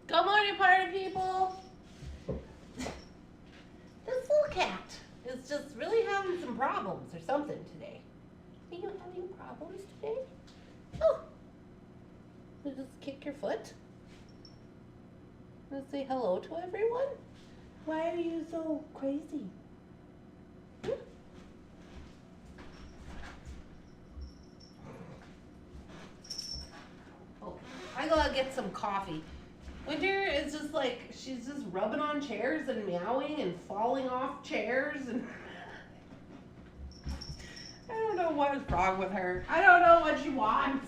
Good morning, party people. This little cat is just really having some problems or something today. Are you having problems today? Oh, you just kick your foot? Let's say hello to everyone. Why are you so crazy? Hmm? Oh, I gotta get some coffee. Winter is just like, she's just rubbing on chairs and meowing and falling off chairs and I don't know what is wrong with her. I don't know what she wants.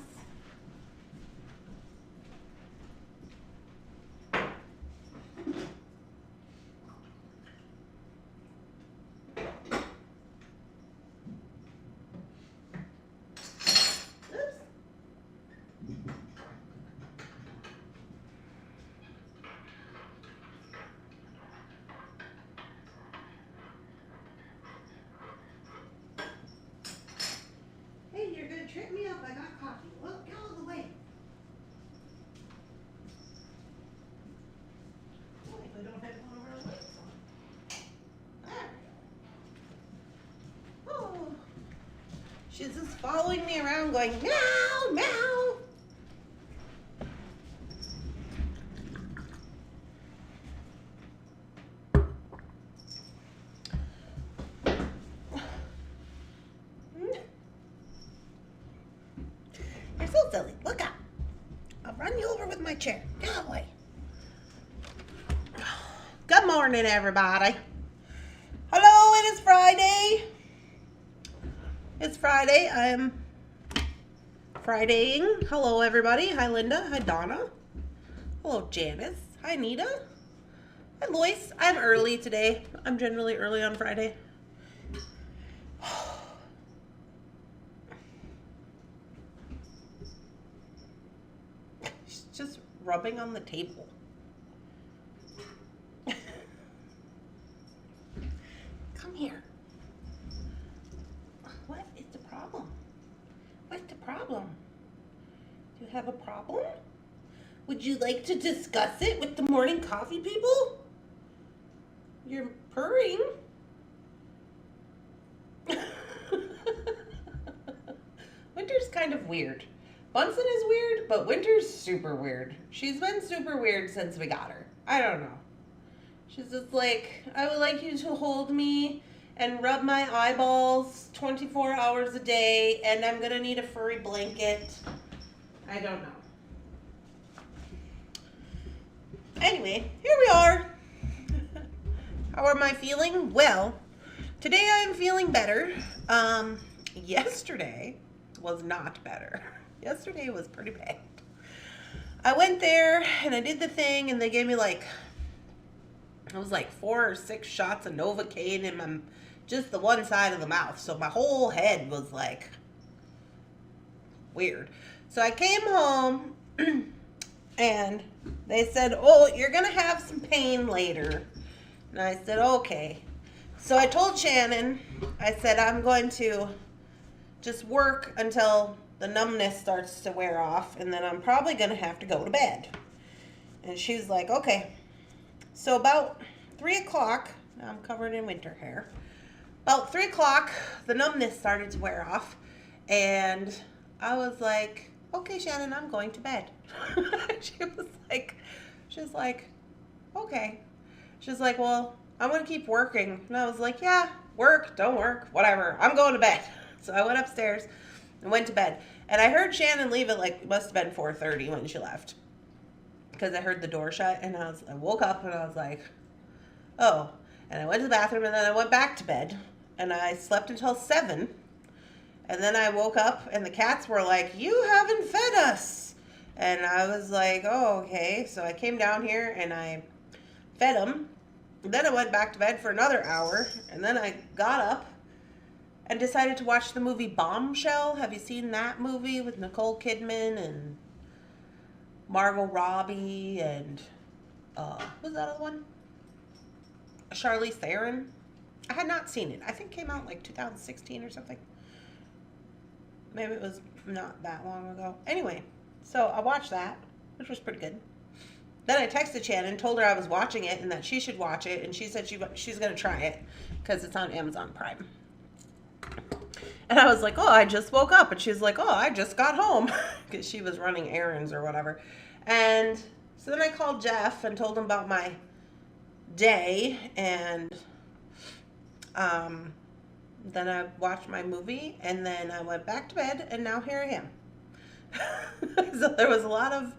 Hey, you're gonna trip me up. I got coffee. Well, get out of the way. Oh, if I don't have one of our lights on. There we go. Oh. She's just following me around going, meow, meow. You're so silly. Look out. I'll run you over with my chair. Get out of the way. Good morning, everybody. Hello, it is Friday. It's Friday. I'm Fridaying. Hello, everybody. Hi, Linda. Hi, Donna. Hello, Janice. Hi, Nita. Hi, Lois. I'm early today. I'm generally early on Friday. She's just rubbing on the table. Come here. What is the problem? What's the problem? Do you have a problem? Would you like to discuss it with the morning coffee people? You're purring. Winter's kind of weird. Bunsen is weird, but Winter's super weird. She's been super weird since we got her. I don't know. She's just like, I would like you to hold me and rub my eyeballs 24 hours a day, and I'm gonna need a furry blanket. I don't know. Anyway, here we are. How am I feeling? Well, today I am feeling better. Yesterday was not better. Yesterday was pretty bad. I went there and I did the thing and they gave me like, it was like 4 or 6 shots of Novocaine in my, just the one side of the mouth. So my whole head was like weird. So I came home and they said, oh, you're going to have some pain later. And I said, okay. So I told Shannon, I said, I'm going to just work until the numbness starts to wear off, and then I'm probably going to have to go to bed. And she's like, okay. So about 3 o'clock, now I'm covered in winter hair. About 3 o'clock, the numbness started to wear off, and I was like, okay, Shannon, I'm going to bed. She's like, okay. She's like, well, I'm going to keep working. And I was like, yeah, work, don't work, whatever. I'm going to bed. So I went upstairs and went to bed. And I heard Shannon leave at like, it must have been 4:30 when she left. Because I heard the door shut and I woke up and I was like, oh. And I went to the bathroom and then I went back to bed. And I slept until 7. And then I woke up and the cats were like, you haven't fed us. And I was like, oh, okay. So I came down here and I fed them. And then I went back to bed for another hour. And then I got up and decided to watch the movie Bombshell. Have you seen that movie with Nicole Kidman and Margot Robbie and who's that other one? Charlize Theron. I had not seen it. I think it came out like 2016 or something. Maybe it was not that long ago. Anyway, so I watched that, which was pretty good. then I texted Shannon, told her I was watching it and that she should watch it, and she said she's going to try it because it's on Amazon Prime. And I was like, oh, I just woke up. And she's like, oh, I just got home because she was running errands or whatever. And so then I called Jeff and told him about my day, and then I watched my movie, and then I went back to bed, and now here I am. So there was a lot of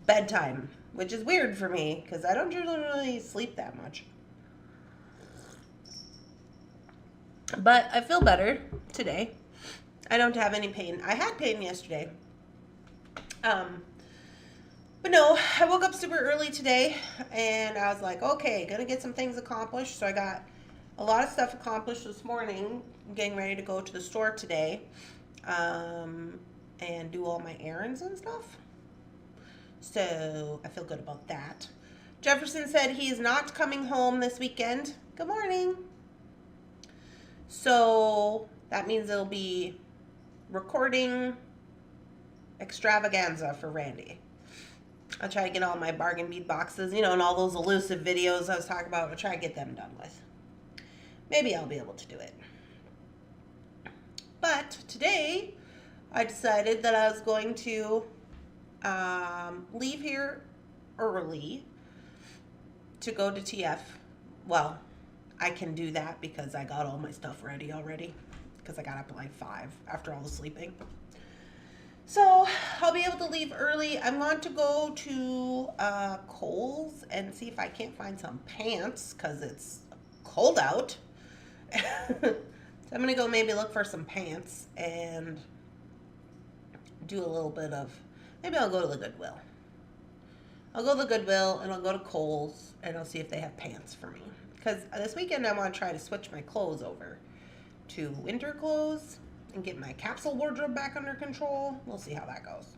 bedtime, which is weird for me because I don't usually really sleep that much. But I feel better today. I don't have any pain. I had pain yesterday. But no, I woke up super early today, and I was like, okay, gonna get some things accomplished. So I got a lot of stuff accomplished this morning. I'm getting ready to go to the store today, and do all my errands and stuff. So I feel good about that. Jefferson said he's not coming home this weekend. Good morning. So that means it'll be recording extravaganza for Randy. I'll try to get all my bargain bead boxes, and all those elusive videos I was talking about. I'll try to get them done with. Maybe I'll be able to do it. But today, I decided that I was going to leave here early to go to TF. Well, I can do that because I got all my stuff ready already, because I got up at like 5 after all the sleeping. So I'll be able to leave early. I'm going to go to Kohl's and see if I can't find some pants because it's cold out. So I'm going to go maybe look for some pants and do a little bit of, maybe I'll go to the Goodwill. I'll go to the Goodwill and I'll go to Kohl's and I'll see if they have pants for me. Because this weekend I want to try to switch my clothes over to winter clothes and get my capsule wardrobe back under control. We'll see how that goes.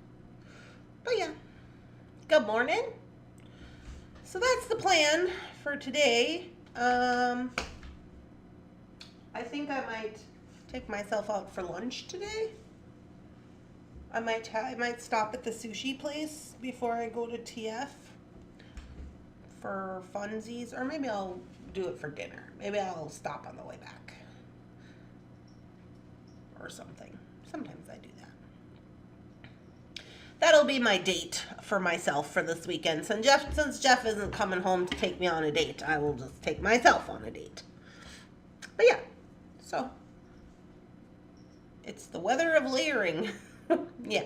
But yeah, good morning. So that's the plan for today. I think I might take myself out for lunch today. I might stop at the sushi place before I go to TF for funsies, or maybe I'll do it for dinner. Maybe I'll stop on the way back or something. Sometimes I do that. That'll be my date for myself for this weekend. Since Jeff isn't coming home to take me on a date, I will just take myself on a date. But yeah, so it's the weather of layering. Yeah.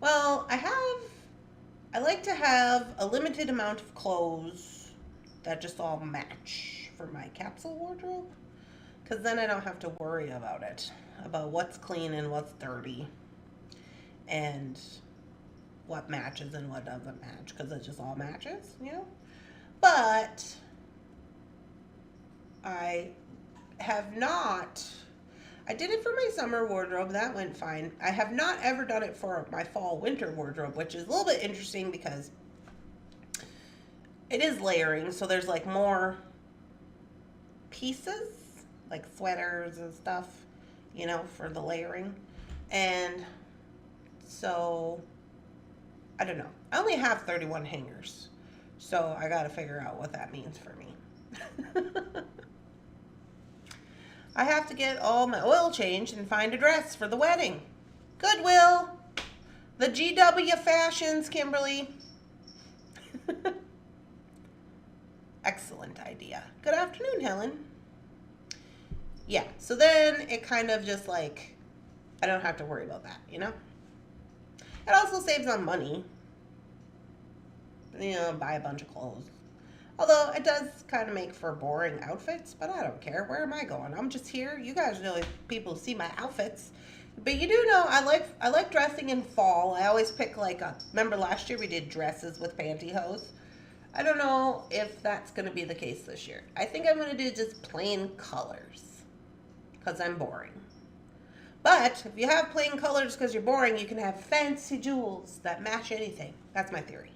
Well, I like to have a limited amount of clothes that just all match for my capsule wardrobe, because then I don't have to worry about it, about what's clean and what's dirty and what matches and what doesn't match, because it just all matches, But I did it for my summer wardrobe. That went fine. I have not ever done it for my fall winter wardrobe, which is a little bit interesting because it is layering. So there's like more pieces, like sweaters and stuff, for the layering. And so, I don't know. I only have 31 hangers. So I got to figure out what that means for me. I have to get all my oil changed and find a dress for the wedding. Goodwill. The GW fashions, Kimberly. Excellent idea. Good afternoon, Helen. Yeah, so then it kind of just like, I don't have to worry about that, It also saves on money. Buy a bunch of clothes. Although it does kind of make for boring outfits, but I don't care. Where am I going? I'm just here. You guys know people see my outfits. But you do know I like dressing in fall. I always pick remember last year we did dresses with pantyhose? I don't know if that's going to be the case this year. I think I'm going to do just plain colors because I'm boring. But if you have plain colors because you're boring, you can have fancy jewels that match anything. That's my theory.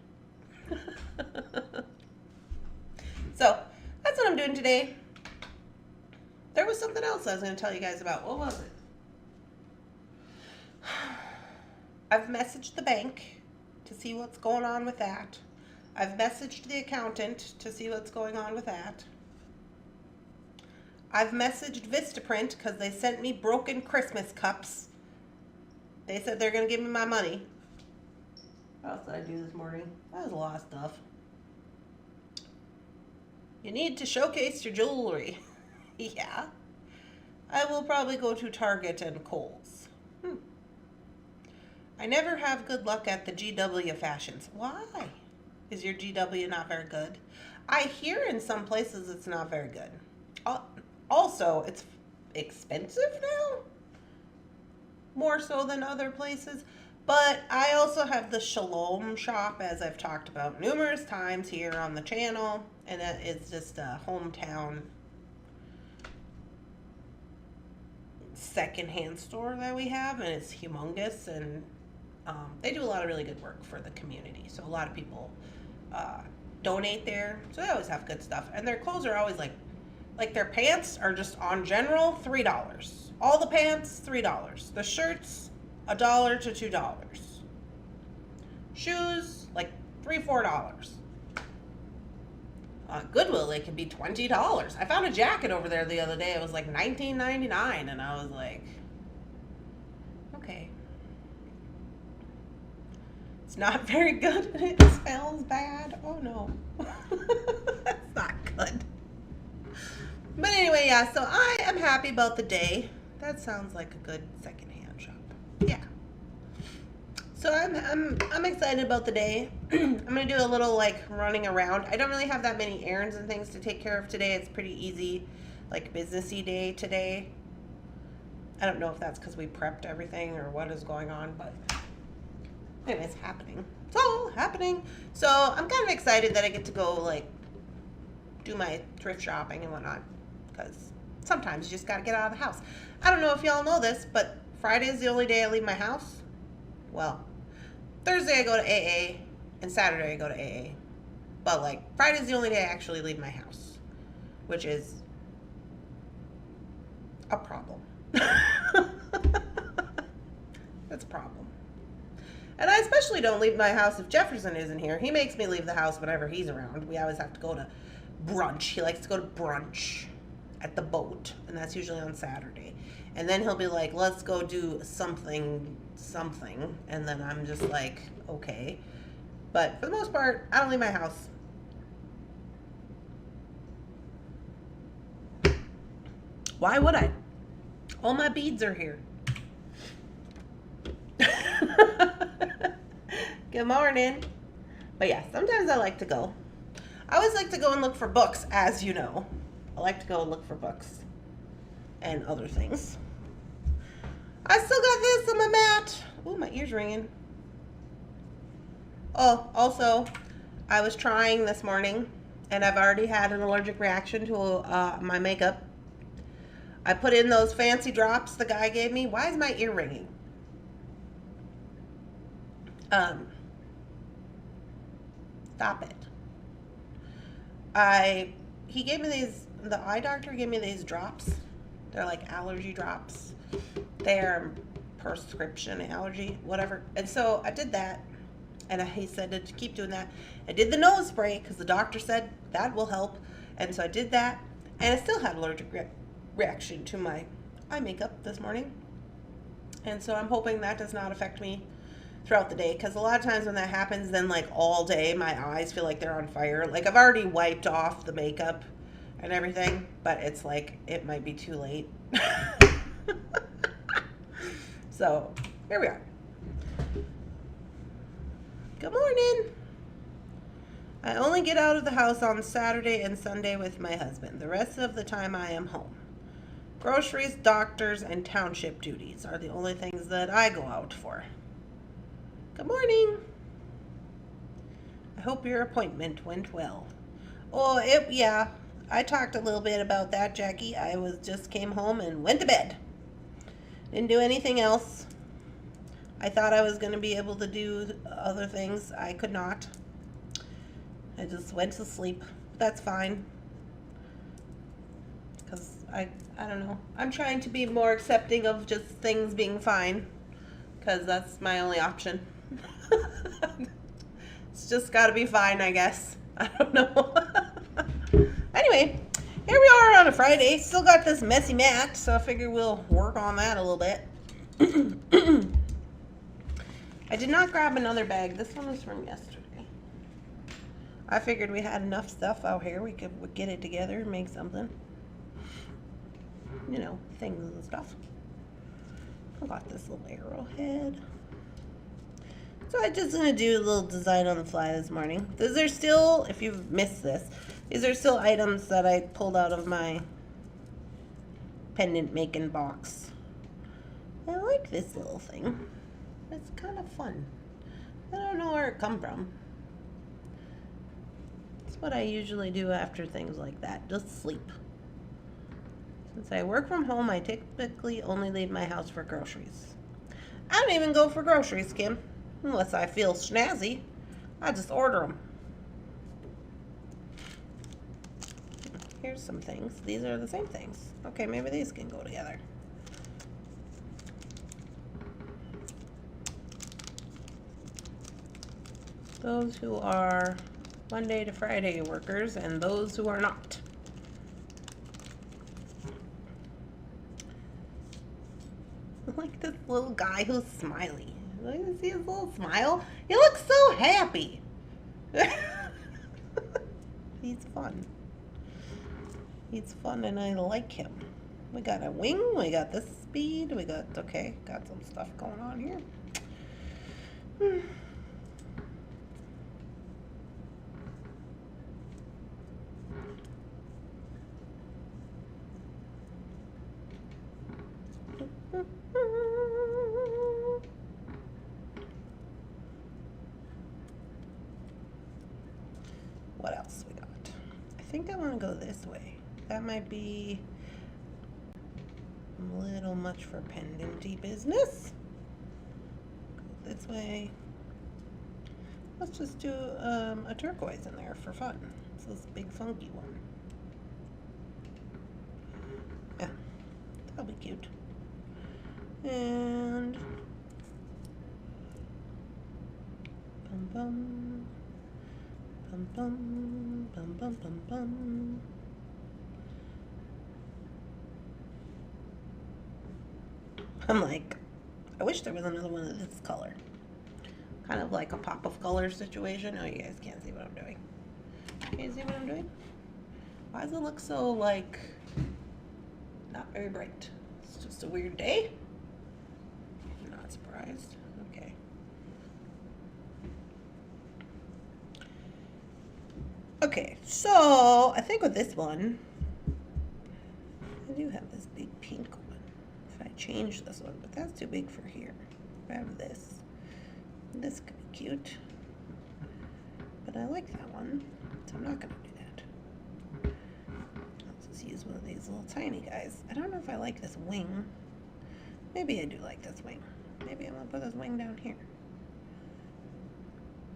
So, that's what I'm doing today. There was something else I was going to tell you guys about. What was it? I've messaged the bank to see what's going on with that. I've messaged the accountant to see what's going on with that. I've messaged Vistaprint because they sent me broken Christmas cups. They said they're going to give me my money. What else did I do this morning? That was a lot of stuff. You need to showcase your jewelry. Yeah. I will probably go to Target and Kohl's. I never have good luck at the GW fashions. Why? Is your GW not very good? I hear in some places it's not very good. Also, it's expensive now, more so than other places. But I also have the Shalom shop, as I've talked about numerous times here on the channel, and it's just a hometown secondhand store that we have, and it's humongous, and they do a lot of really good work for the community. So a lot of people donate there, so they always have good stuff, and their clothes are always like their pants are just on general $3. All the pants $3. The shirts $1 to $2. Shoes like $3-4. Goodwill, they can be $20. I found a jacket over there the other day. It was like $19.99, and I was like, okay. It's not very good. It smells bad. Oh no. That's not good. But anyway, yeah, so I am happy about the day. That sounds like a good secondhand shop. Yeah. So I'm excited about the day. I'm gonna do a little like running around. I don't really have that many errands and things to take care of today. It's pretty easy, like businessy day today. I don't know if that's because we prepped everything or what is going on, but anyway, it's happening. It's all happening. So I'm kind of excited that I get to go like do my thrift shopping and whatnot, because sometimes you just gotta get out of the house. I don't know if y'all know this, but Friday is the only day I leave my house. Well, Thursday I go to AA, and Saturday I go to AA. But like Friday's the only day I actually leave my house, which is a problem. That's a problem. And I especially don't leave my house if Jefferson isn't here. He makes me leave the house whenever he's around. We always have to go to brunch. He likes to go to brunch at the boat, and that's usually on Saturday. And then he'll be like, let's go do something, and then I'm just like, okay. But for the most part, I don't leave my house. Why would I? All my beads are here. Good morning. But yeah, sometimes I like to go. I always like to go and look for books, as you know. I like to go and look for books and other things. I still got this on my mat. Ooh, my ear's ringing. Oh, also, I was trying this morning, and I've already had an allergic reaction to my makeup. I put in those fancy drops the guy gave me. Why is my ear ringing? Stop it. He gave me these, the eye doctor gave me these drops. They're like allergy drops. They're prescription allergy, whatever. And so I did that, and he said to keep doing that. I did the nose spray because the doctor said that will help. And so I did that, and I still had allergic reaction to my eye makeup this morning. And so I'm hoping that does not affect me throughout the day, because a lot of times when that happens, then like all day my eyes feel like they're on fire. Like I've already wiped off the makeup and everything, but it's like it might be too late. So here we are. Good morning. I only get out of the house on Saturday and Sunday with my husband. The rest of the time I am home. Groceries, doctors, and township duties are the only things that I go out for. Good morning. I hope your appointment went well. Oh, yeah. I talked a little bit about that, Jackie. I just came home and went to bed. Didn't do anything else. I thought I was going to be able to do other things. I could not. I just went to sleep. That's fine. Because I don't know. I'm trying to be more accepting of just things being fine, because that's my only option. It's just got to be fine, I guess. I don't know. Anyway, here we are on a Friday. Still got this messy mat, so I figure we'll work on that a little bit. I did not grab another bag. This one was from yesterday. I figured we had enough stuff out here. We could get it together and make something. You know, things and stuff. I got this little arrowhead. So I'm just going to do a little design on the fly this morning. These are still, if you've missed this, these are still items that I pulled out of my pendant making box. I like this little thing. It's kind of fun. I don't know where it come from. It's what I usually do after things like that. Just sleep. Since I work from home, I typically only leave my house for groceries. I don't even go for groceries, Kim. Unless I feel snazzy. I just order them. Here's some things. These are the same things. Okay, maybe these can go together. Those who are Monday to Friday workers and those who are not. I like this little guy who's smiley. Look at see his little smile. He looks so happy. He's fun. He's fun and I like him. We got a wing, we got this speed, we got, okay, got some stuff going on here. What else we got? I think I want to go this way. That might be a little much for pendanty business. Go this way. Let's just do a turquoise in there for fun. It's this big funky one. Yeah, that'll be cute. And bum bum bum bum bum bum bum bum. I'm like, I wish there was another one of this color. Kind of like a pop of color situation. Oh, you guys can't see what I'm doing. Can you see what I'm doing? Why does it look so like not very bright? It's just a weird day. I'm not surprised. Okay. Okay, so I think with this one, I do have this big pink one. If I change this one, but that's too big for here. I have this. This could be cute. But I like that one, so I'm not going to do that. Let's just use one of these little tiny guys. I don't know if I like this wing. Maybe I do like this wing. Maybe I'm going to put this wing down here.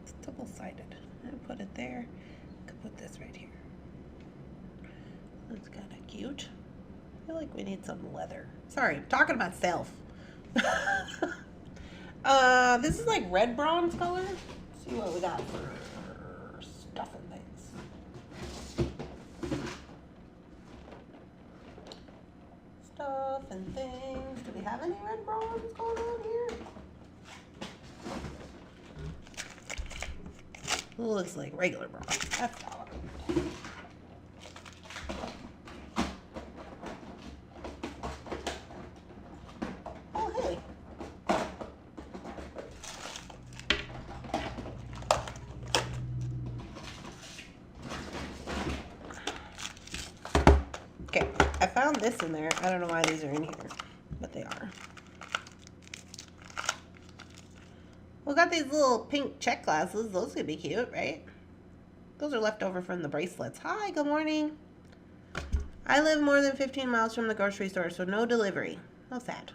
It's double-sided. I'll put it there. I could put this right here. That's kind of cute. I feel like we need some leather. Sorry, I'm talking about self. This is like red bronze color. Let's see what we got for stuff and things. Stuff and things. Do we have any red bronze going on here? It looks like regular bronze. That's all. Oh, hey. Okay, I found this in there. I don't know why these are in here, but they are. We got these little pink check glasses. Those could be cute, right? Those are left over from the bracelets. Hi, good morning. I live more than 15 miles from the grocery store, so no delivery. How sad.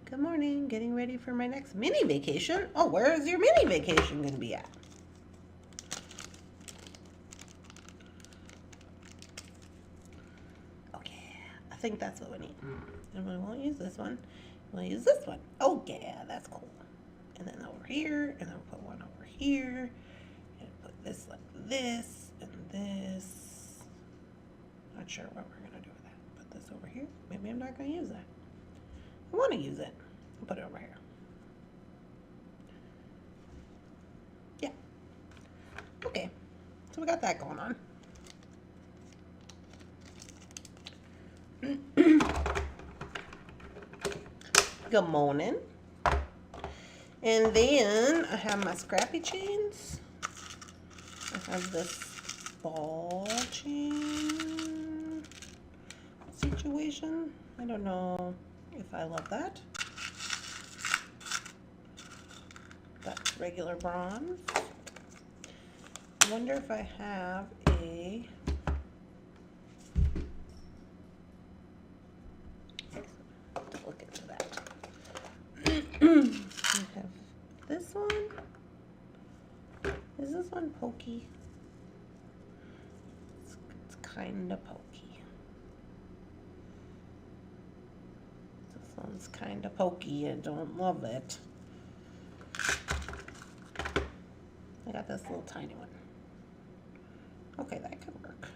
Good morning. Getting ready for my next mini vacation. Oh, where is your mini vacation going to be at? think that's what we need. And we won't use this one. We'll use this one. Oh yeah, that's cool. And then over here, and then we'll put one over here, and put this like this, and this. Not sure what we're gonna do with that. Put this over here. Maybe I'm not gonna use that. I want to use it. I'll put it over here. Yeah. Okay. So we got that going on. Good morning. And then I have my scrappy chains. I have this ball chain situation. I don't know if I love that. That's regular bronze. I wonder if I have a look into that. I have this one. Is this one pokey? It's kind of pokey. This one's kind of pokey. I don't love it. I got this little tiny one. Okay, that could work.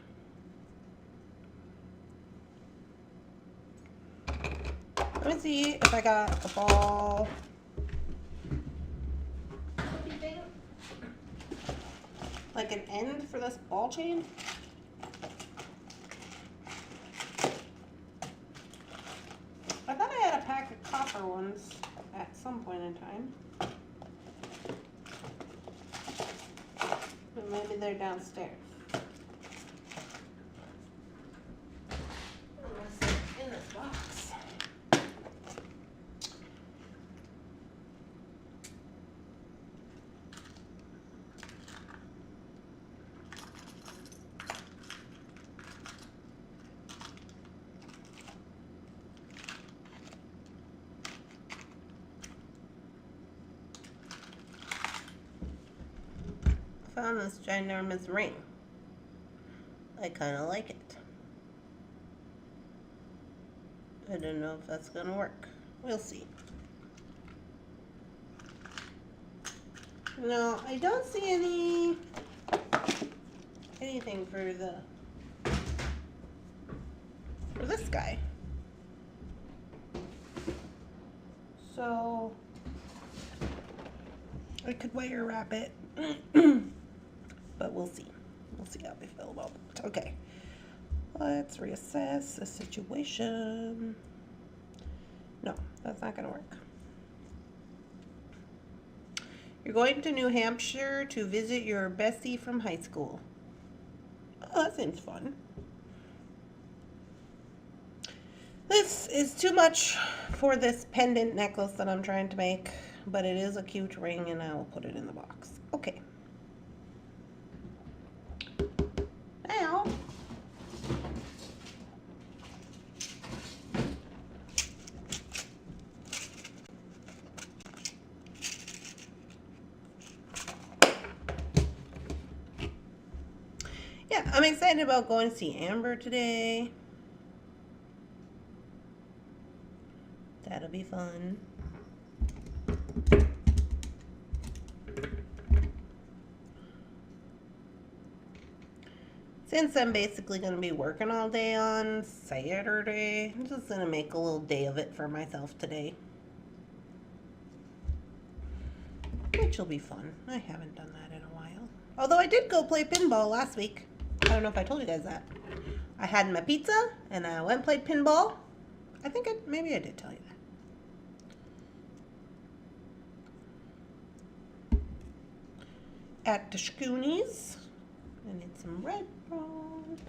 Let me see if I got a ball. Like an end for this ball chain. I thought I had a pack of copper ones at some point in time. But maybe they're downstairs. Unless they're in this box. Found this ginormous ring. I kind of like it. I don't know if that's gonna work. We'll see. No, I don't see anything for this guy. So I could wire wrap it. But we'll see. We'll see how we feel about it. Okay. Let's reassess the situation. No, that's not going to work. You're going to New Hampshire to visit your bestie from high school. Oh, that seems fun. This is too much for this pendant necklace that I'm trying to make, but it is a cute ring and I will put it in the box. Okay. Now, yeah, I'm excited about going to see Amber today. That'll be fun. Since I'm basically going to be working all day on Saturday, I'm just going to make a little day of it for myself today. Which will be fun. I haven't done that in a while. Although I did go play pinball last week. I don't know if I told you guys that. I had my pizza and I went and played pinball. I think maybe I did tell you that. At the Schoonies. I need some red bronze.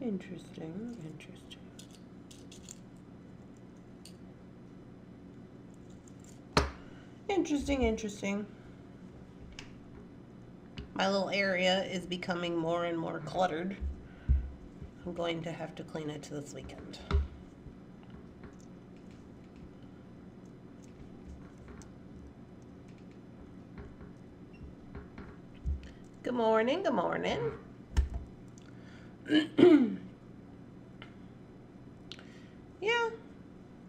Interesting, interesting. Interesting, interesting. My little area is becoming more and more cluttered. I'm going to have to clean it this weekend. Good morning, good morning. Yeah,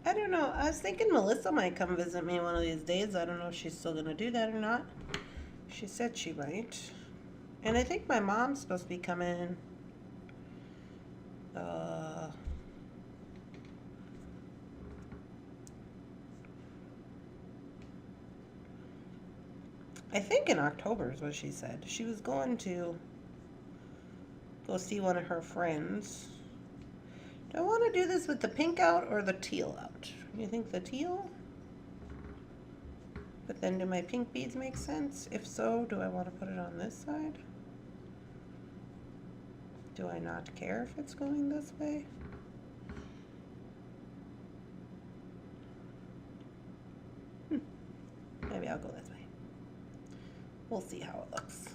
I don't know. I was thinking Melissa might come visit me one of these days. I don't know if she's still going to do that or not. She said she might. And I think my mom's supposed to be coming. I think in October is what she said. She was going to go see one of her friends. Do I want to do this with the pink out or the teal out? You think the teal? But then do my pink beads make sense? If so, do I want to put it on this side? Do I not care if it's going this way? Maybe I'll go this way. We'll see how it looks.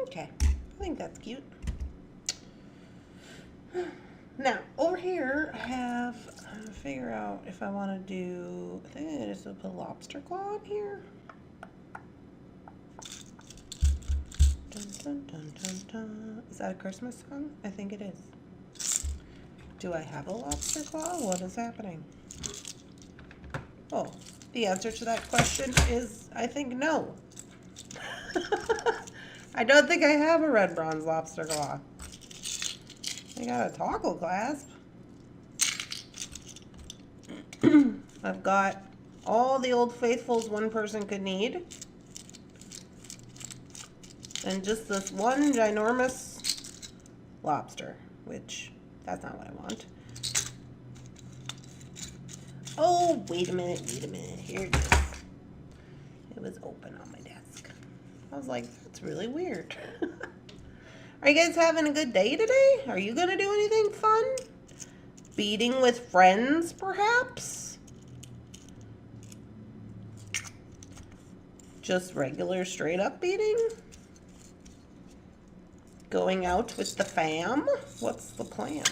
Okay, I think that's cute. Now, over here, I have to figure out if I want to do, I think I just put a lobster claw in here. Dun, dun, dun, dun, dun. Is that a Christmas song? I think it is. Do I have a lobster claw? What is happening? Oh, the answer to that question is, I think no. I don't think I have a red bronze lobster claw. I got a toggle clasp. I've got all the Old Faithfuls one person could need. And just this one ginormous lobster, which that's not what I want. Oh, wait a minute. Here it is. It was open on my desk. I was like, that's really weird. Are you guys having a good day today? Are you going to do anything fun? Beading with friends, perhaps? Just regular straight up beading? Going out with the fam? What's the plan?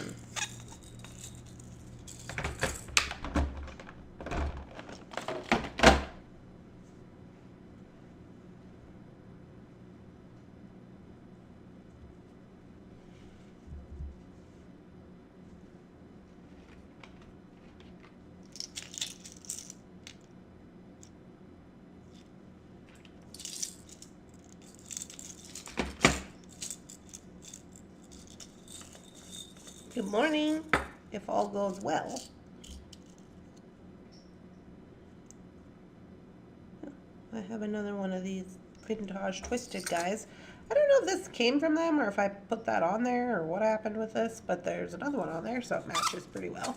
Good morning, if all goes well. I have another one of these vintage twisted guys. I don't know if this came from them or if I put that on there or what happened with this, but there's another one on there, so it matches pretty well.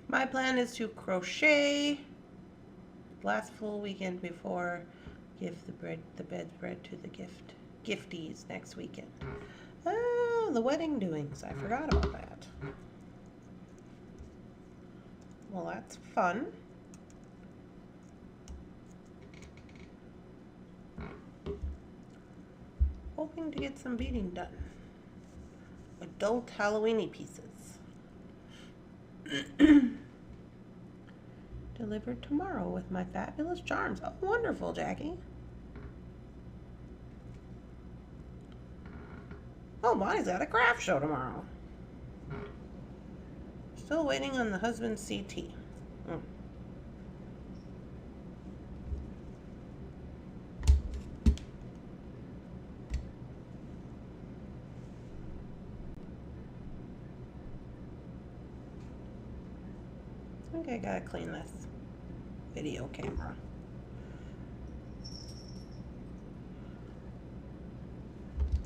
My plan is to crochet last full weekend before give the bedspread to the gifties next weekend. Oh, the wedding doings. I forgot about that. Well, that's fun. Hoping to get some beading done. Adult Halloweeny pieces. Delivered tomorrow with my fabulous charms. Oh, wonderful, Jackie. Oh, Bonnie's got a craft show tomorrow. Still waiting on the husband's CT. I think I gotta clean this. video camera.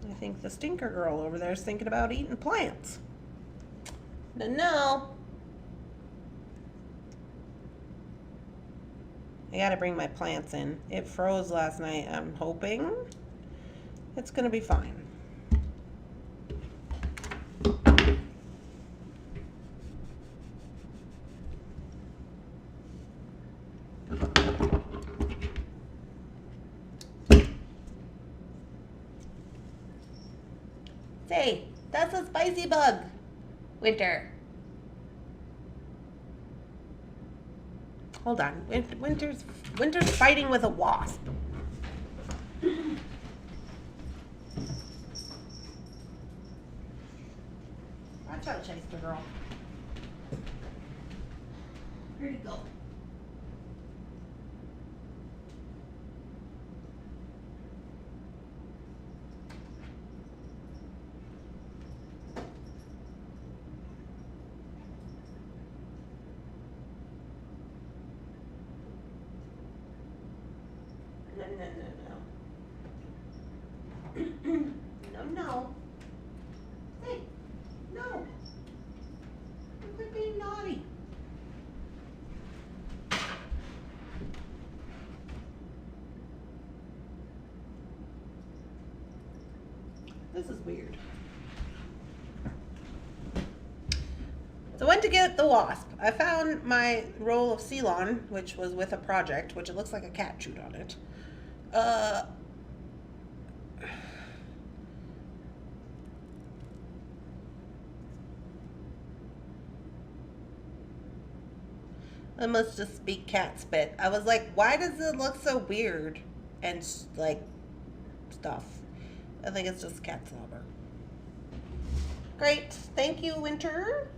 I think the stinker girl over there is thinking about eating plants. No. I gotta bring my plants in. It froze last night. I'm hoping it's gonna be fine. Say, that's a spicy bug, Winter. Hold on, Winter's fighting with a wasp. Watch out, Shyster girl. Where'd it go? No. Hey, no. You're being naughty. This is weird. So I went to get the wasp. I found my roll of Ceylon, which was with a project, which it looks like a cat chewed on it. That must just be cat spit. I was like, why does it look so weird and like stuff? I think it's just cat slobber. Great, thank you, Winter.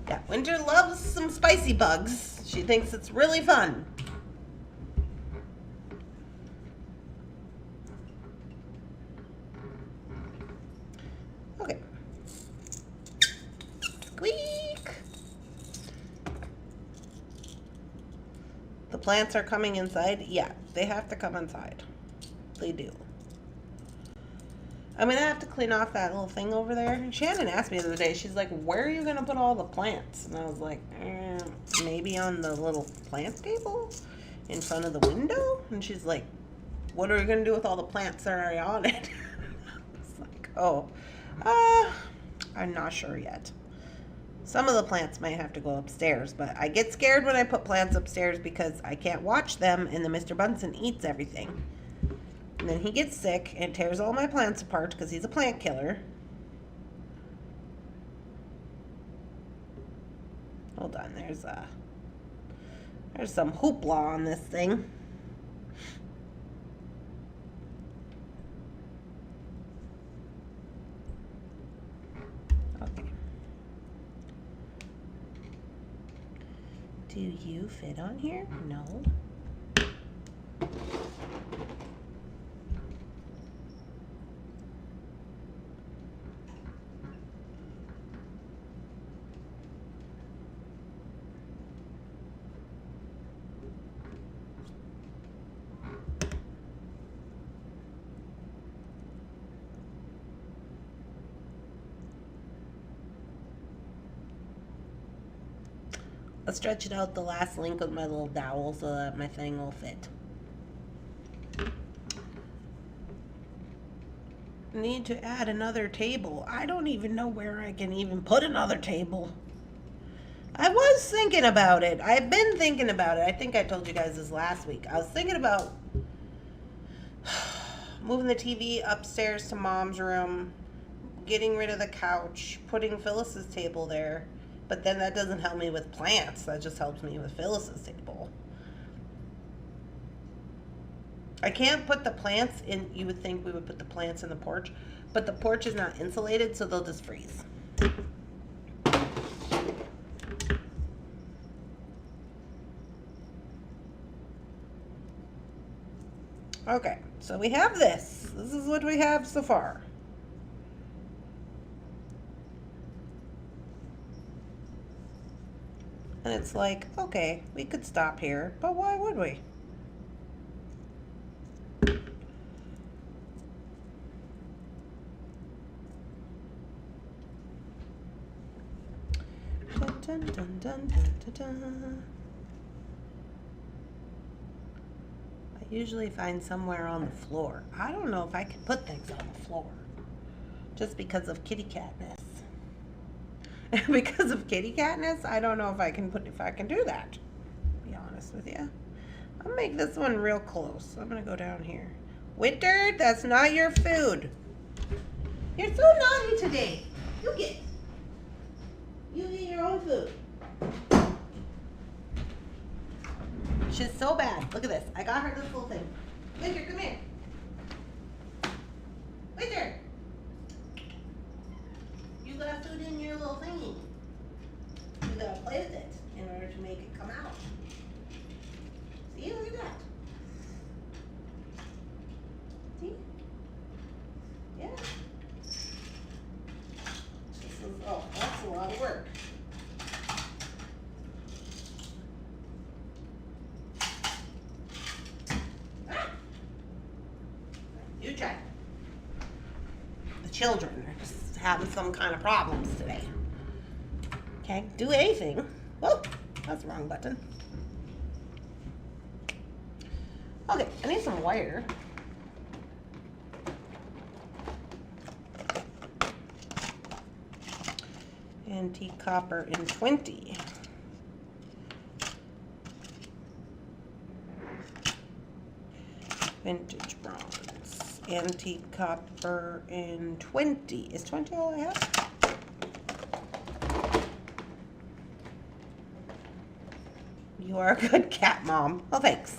Yeah, Winter loves some spicy bugs. She thinks it's really fun. Okay. Squeak. The plants are coming inside? Yeah, they have to come inside. They do. I'm gonna have to clean off that little thing over there. Shannon asked me the other day, she's like, where are you gonna put all the plants? And I was like, maybe on the little plant table in front of the window? And she's like, what are you gonna do with all the plants that are on it? I was like, oh, I'm not sure yet. Some of the plants might have to go upstairs, but I get scared when I put plants upstairs because I can't watch them and the Mr. Bunsen eats everything. And then he gets sick and tears all my plants apart because he's a plant killer. Hold on, there's some hoopla on this thing. Okay. Do you fit on here? No. I'll stretch it out the last link with my little dowel so that my thing will fit. Need to add another table. I don't even know where I can even put another table. I was thinking about it. I've been thinking about it. I think I told you guys this last week. I was thinking about moving the TV upstairs to Mom's room, getting rid of the couch, putting Phyllis's table there. But then that doesn't help me with plants. That just helps me with Phyllis's table. I can't put the plants in. You would think we would put the plants in the porch, but the porch is not insulated, so they'll just freeze. Okay, so we have this. This is what we have so far. And it's like, okay, we could stop here, but why would we? Dun, dun, dun, dun, dun, dun. I usually find somewhere on the floor. I don't know if I can put things on the floor. Just because of kitty catness. Because of kitty catness, I don't know if I can do that. To be honest with you. I'll make this one real close. I'm gonna go down here. Winter, that's not your food. You're so naughty today. You get your own food. She's so bad. Look at this. I got her this little thing. Winter, come here. Winter. You got food in your little thingy. You gotta play with it in order to make it come out. See, look at that. See? Yeah. Oh, that's a lot of work. Ah! You try. The children are just having some kind of problems today. Can't do anything. Whoa, that's the wrong button. Okay, I need some wire. Antique copper in 20. Vintage bronze. Antique copper in 20. Is 20 all I have? You are a good cat, Mom. Oh, thanks.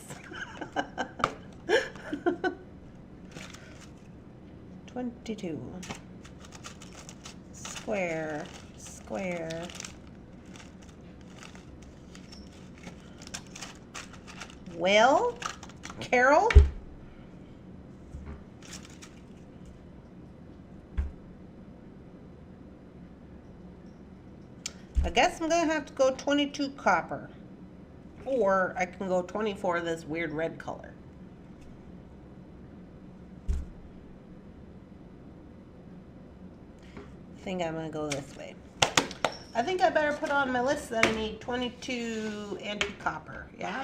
22. Square. Square. Well, Carol? I guess I'm going to have to go 22 copper. Or I can go 24 this weird red color. I think I'm going to go this way. I think I better put on my list that I need 22 antique copper, yeah?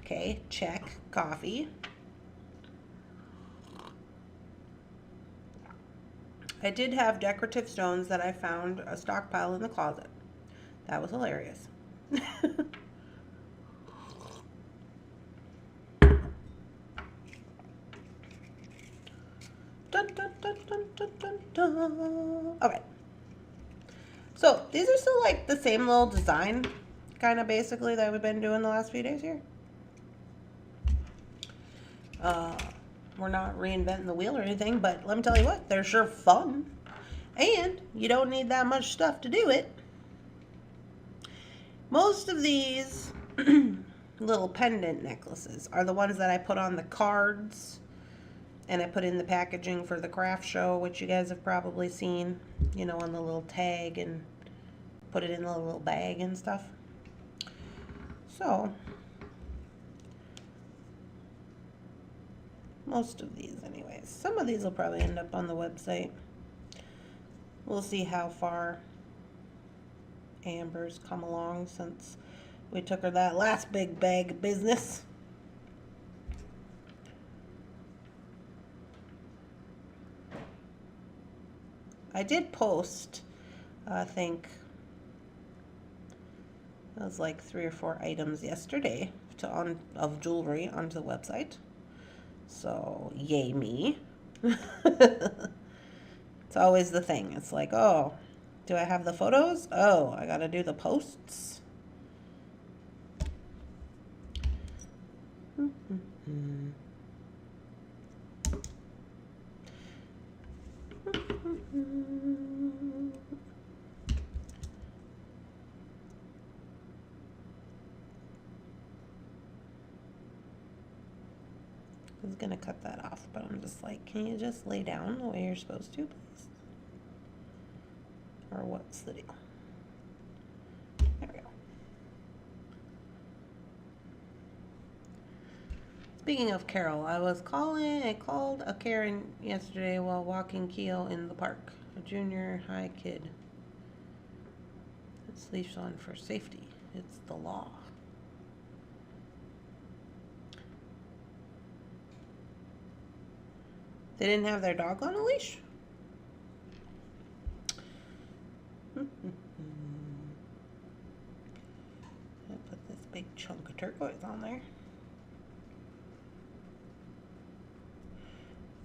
Okay, check. Coffee. I did have decorative stones that I found a stockpile in the closet. That was hilarious. Dun, dun, dun, dun, dun, dun, dun. Okay. So these are still like the same little design, kind of basically, that we've been doing the last few days here. We're not reinventing the wheel or anything, but let me tell you what, they're sure fun. And you don't need that much stuff to do it. Most of these little pendant necklaces are the ones that I put on the cards and I put in the packaging for the craft show, which you guys have probably seen, you know, on the little tag, and put it in a little bag and stuff. So most of these anyways. Some of these will probably end up on the website. We'll see how far Amber's come along since we took her that last big bag of business. I did post, I think, it was like 3 or 4 items yesterday of jewelry onto the website. So, yay me. It's always the thing. It's like, oh, do I have the photos? Oh, I gotta do the posts. I was gonna cut that off, but I'm just like, can you just lay down the way you're supposed to, please? Or what's the deal? There we go. Speaking of Carol, I called a Karen yesterday while walking Keo in the park. A junior high kid. It's leash on for safety. It's the law. They didn't have their dog on a leash? I put this big chunk of turquoise on there.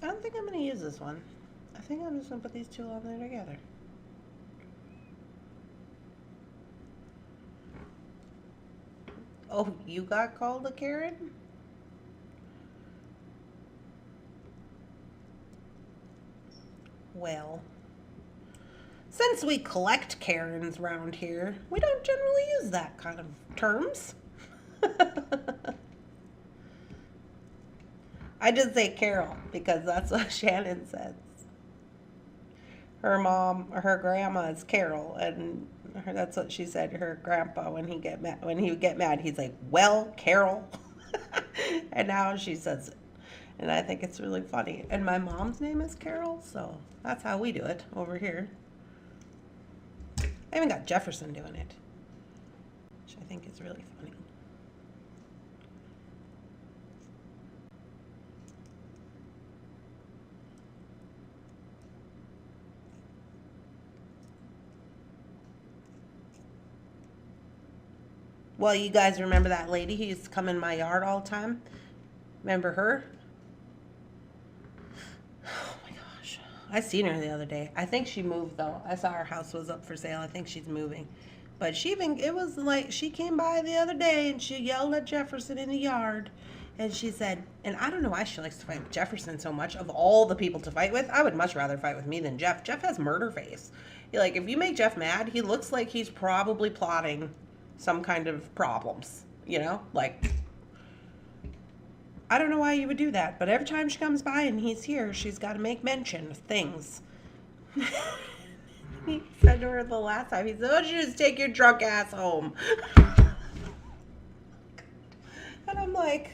I don't think I'm going to use this one. I think I'm just going to put these two on there together. Oh, you got called a Karen? Well, since we collect Karens around here, we don't generally use that kind of terms. I just say Carol because that's what Shannon says. Her mom, or her grandma is Carol, and that's what she said to her grandpa when he would get mad. He's like, "Well, Carol," and now she says it, and I think it's really funny. And my mom's name is Carol, so that's how we do it over here. I even got Jefferson doing it, which I think is really funny. Well, you guys remember that lady who used to come in my yard all the time? Remember her? Oh my gosh. I seen her the other day. I think she moved though. I saw her house was up for sale. I think she's moving. But it was like, she came by the other day and she yelled at Jefferson in the yard. And she said, and I don't know why she likes to fight with Jefferson so much. Of all the people to fight with, I would much rather fight with me than Jeff. Jeff has murder face. Like, if you make Jeff mad, he looks like he's probably plotting some kind of problems, you know? Like, I don't know why you would do that, but every time she comes by and he's here, she's got to make mention of things. He said to her the last time, he said, "Why don't you just take your drunk ass home?" And I'm like,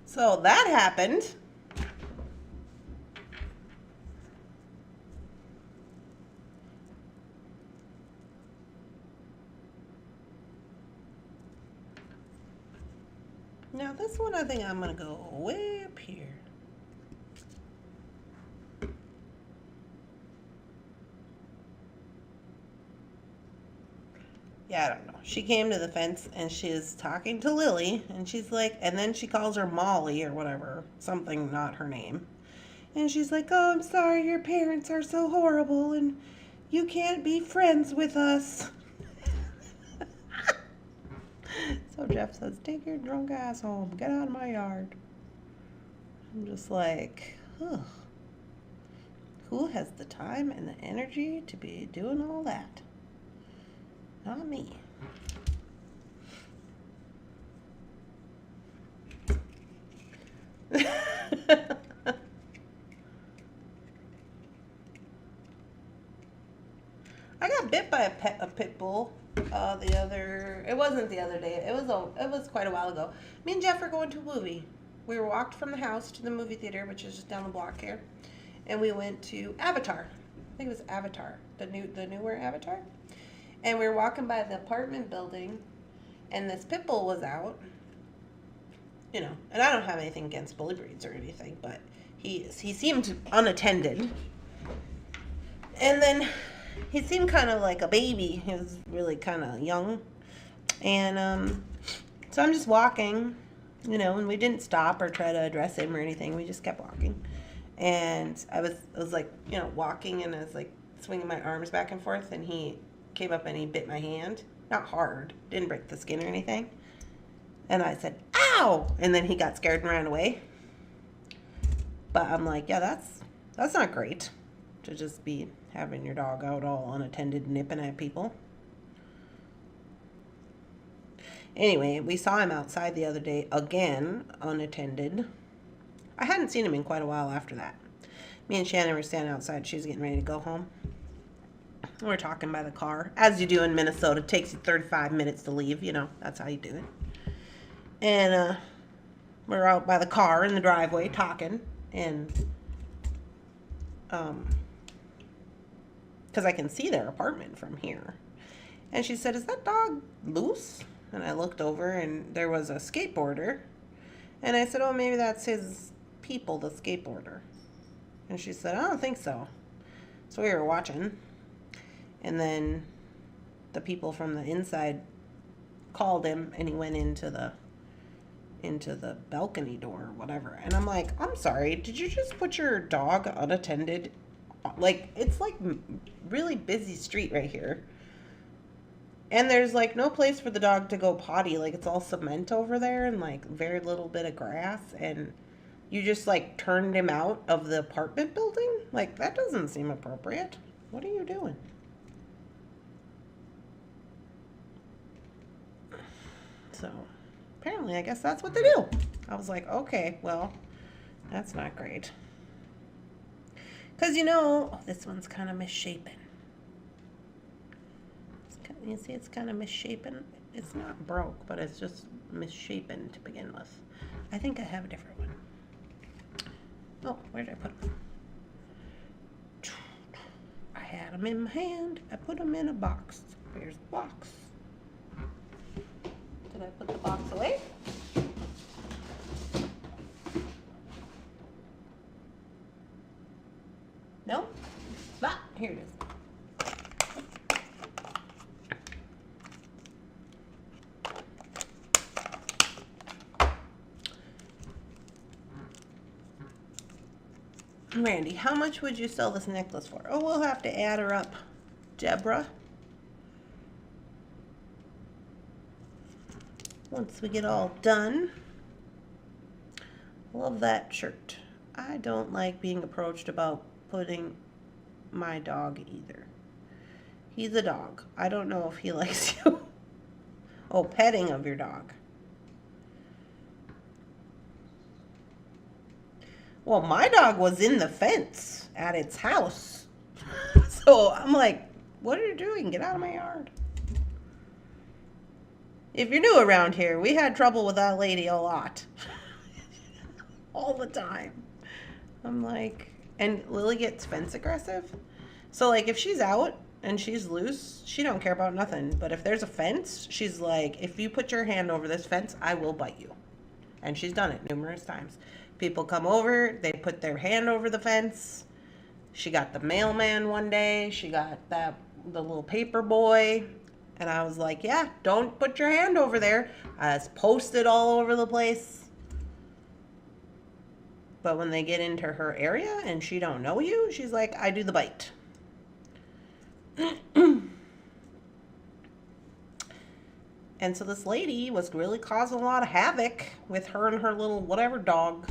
so that happened. Now this one, I think I'm going to go way up here. Yeah, I don't know. She came to the fence and she's talking to Lily and she's like, and then she calls her Molly or whatever, something not her name. And she's like, "Oh, I'm sorry, your parents are so horrible and you can't be friends with us." So Jeff says, "Take your drunk ass home. Get out of my yard." I'm just like, ugh. Who has the time and the energy to be doing all that? Not me. I got bit by a pit bull it wasn't the other day. It was quite a while ago. Me and Jeff were going to a movie. We were walked from the house to the movie theater, which is just down the block here, and we went to Avatar. I think it was Avatar, the newer Avatar. And we were walking by the apartment building, and this pit bull was out. You know, and I don't have anything against bully breeds or anything, but he seemed unattended. And then he seemed kind of like a baby. He was really kind of young. And so I'm just walking, you know, and we didn't stop or try to address him or anything. We just kept walking. And I was like, you know, walking, and I was like swinging my arms back and forth, and he came up and he bit my hand. Not hard. Didn't break the skin or anything. And I said, "Ow!" And then he got scared and ran away. But I'm like, yeah, that's not great to just be having your dog out all unattended nipping at people. Anyway, we saw him outside the other day again, unattended. I hadn't seen him in quite a while after that. Me and Shannon were standing outside. She was getting ready to go home. We're talking by the car. As you do in Minnesota. It takes you 35 minutes to leave. You know, that's how you do it. And we're out by the car in the driveway talking. And because I can see their apartment from here. And she said, "Is that dog loose?" And I looked over and there was a skateboarder. And I said, "Oh, maybe that's his people, the skateboarder." And she said, "I don't think so." So we were watching. And then the people from the inside called him and he went into the balcony door or whatever. And I'm like, "I'm sorry, did you just put your dog unattended? Like, it's like really busy street right here. And there's like no place for the dog to go potty. Like, it's all cement over there and like very little bit of grass. And you just like turned him out of the apartment building? Like, that doesn't seem appropriate. What are you doing?" So apparently, I guess that's what they do. I was like, okay, well, that's not great. Because, you know, oh, this one's kind of misshapen. You see, it's kind of misshapen. It's not broke, but it's just misshapen to begin with. I think I have a different one. Oh, where did I put them? I had them in my hand. I put them in a box. Here's the box. Did I put the box away? No? Ah, here it is. Randy, how much would you sell this necklace for? Oh, we'll have to add her up. Deborah. Once we get all done. Love that shirt. I don't like being approached about putting my dog either. He's a dog. I don't know if he likes you. Oh, petting of your dog. Well, my dog was in the fence at its house. So I'm like, what are you doing? Get out of my yard. If you're new around here, we had trouble with that lady a lot. All the time. I'm like, and Lily gets fence aggressive. So like if she's out and she's loose, she don't care about nothing. But if there's a fence, she's like, if you put your hand over this fence, I will bite you. And she's done it numerous times. People come over, they put their hand over the fence. She got the mailman one day. She got the little paper boy. And I was like, yeah, don't put your hand over there. It's posted all over the place. But when they get into her area and she don't know you, she's like, I do the bite. And so this lady was really causing a lot of havoc with her and her little whatever dog.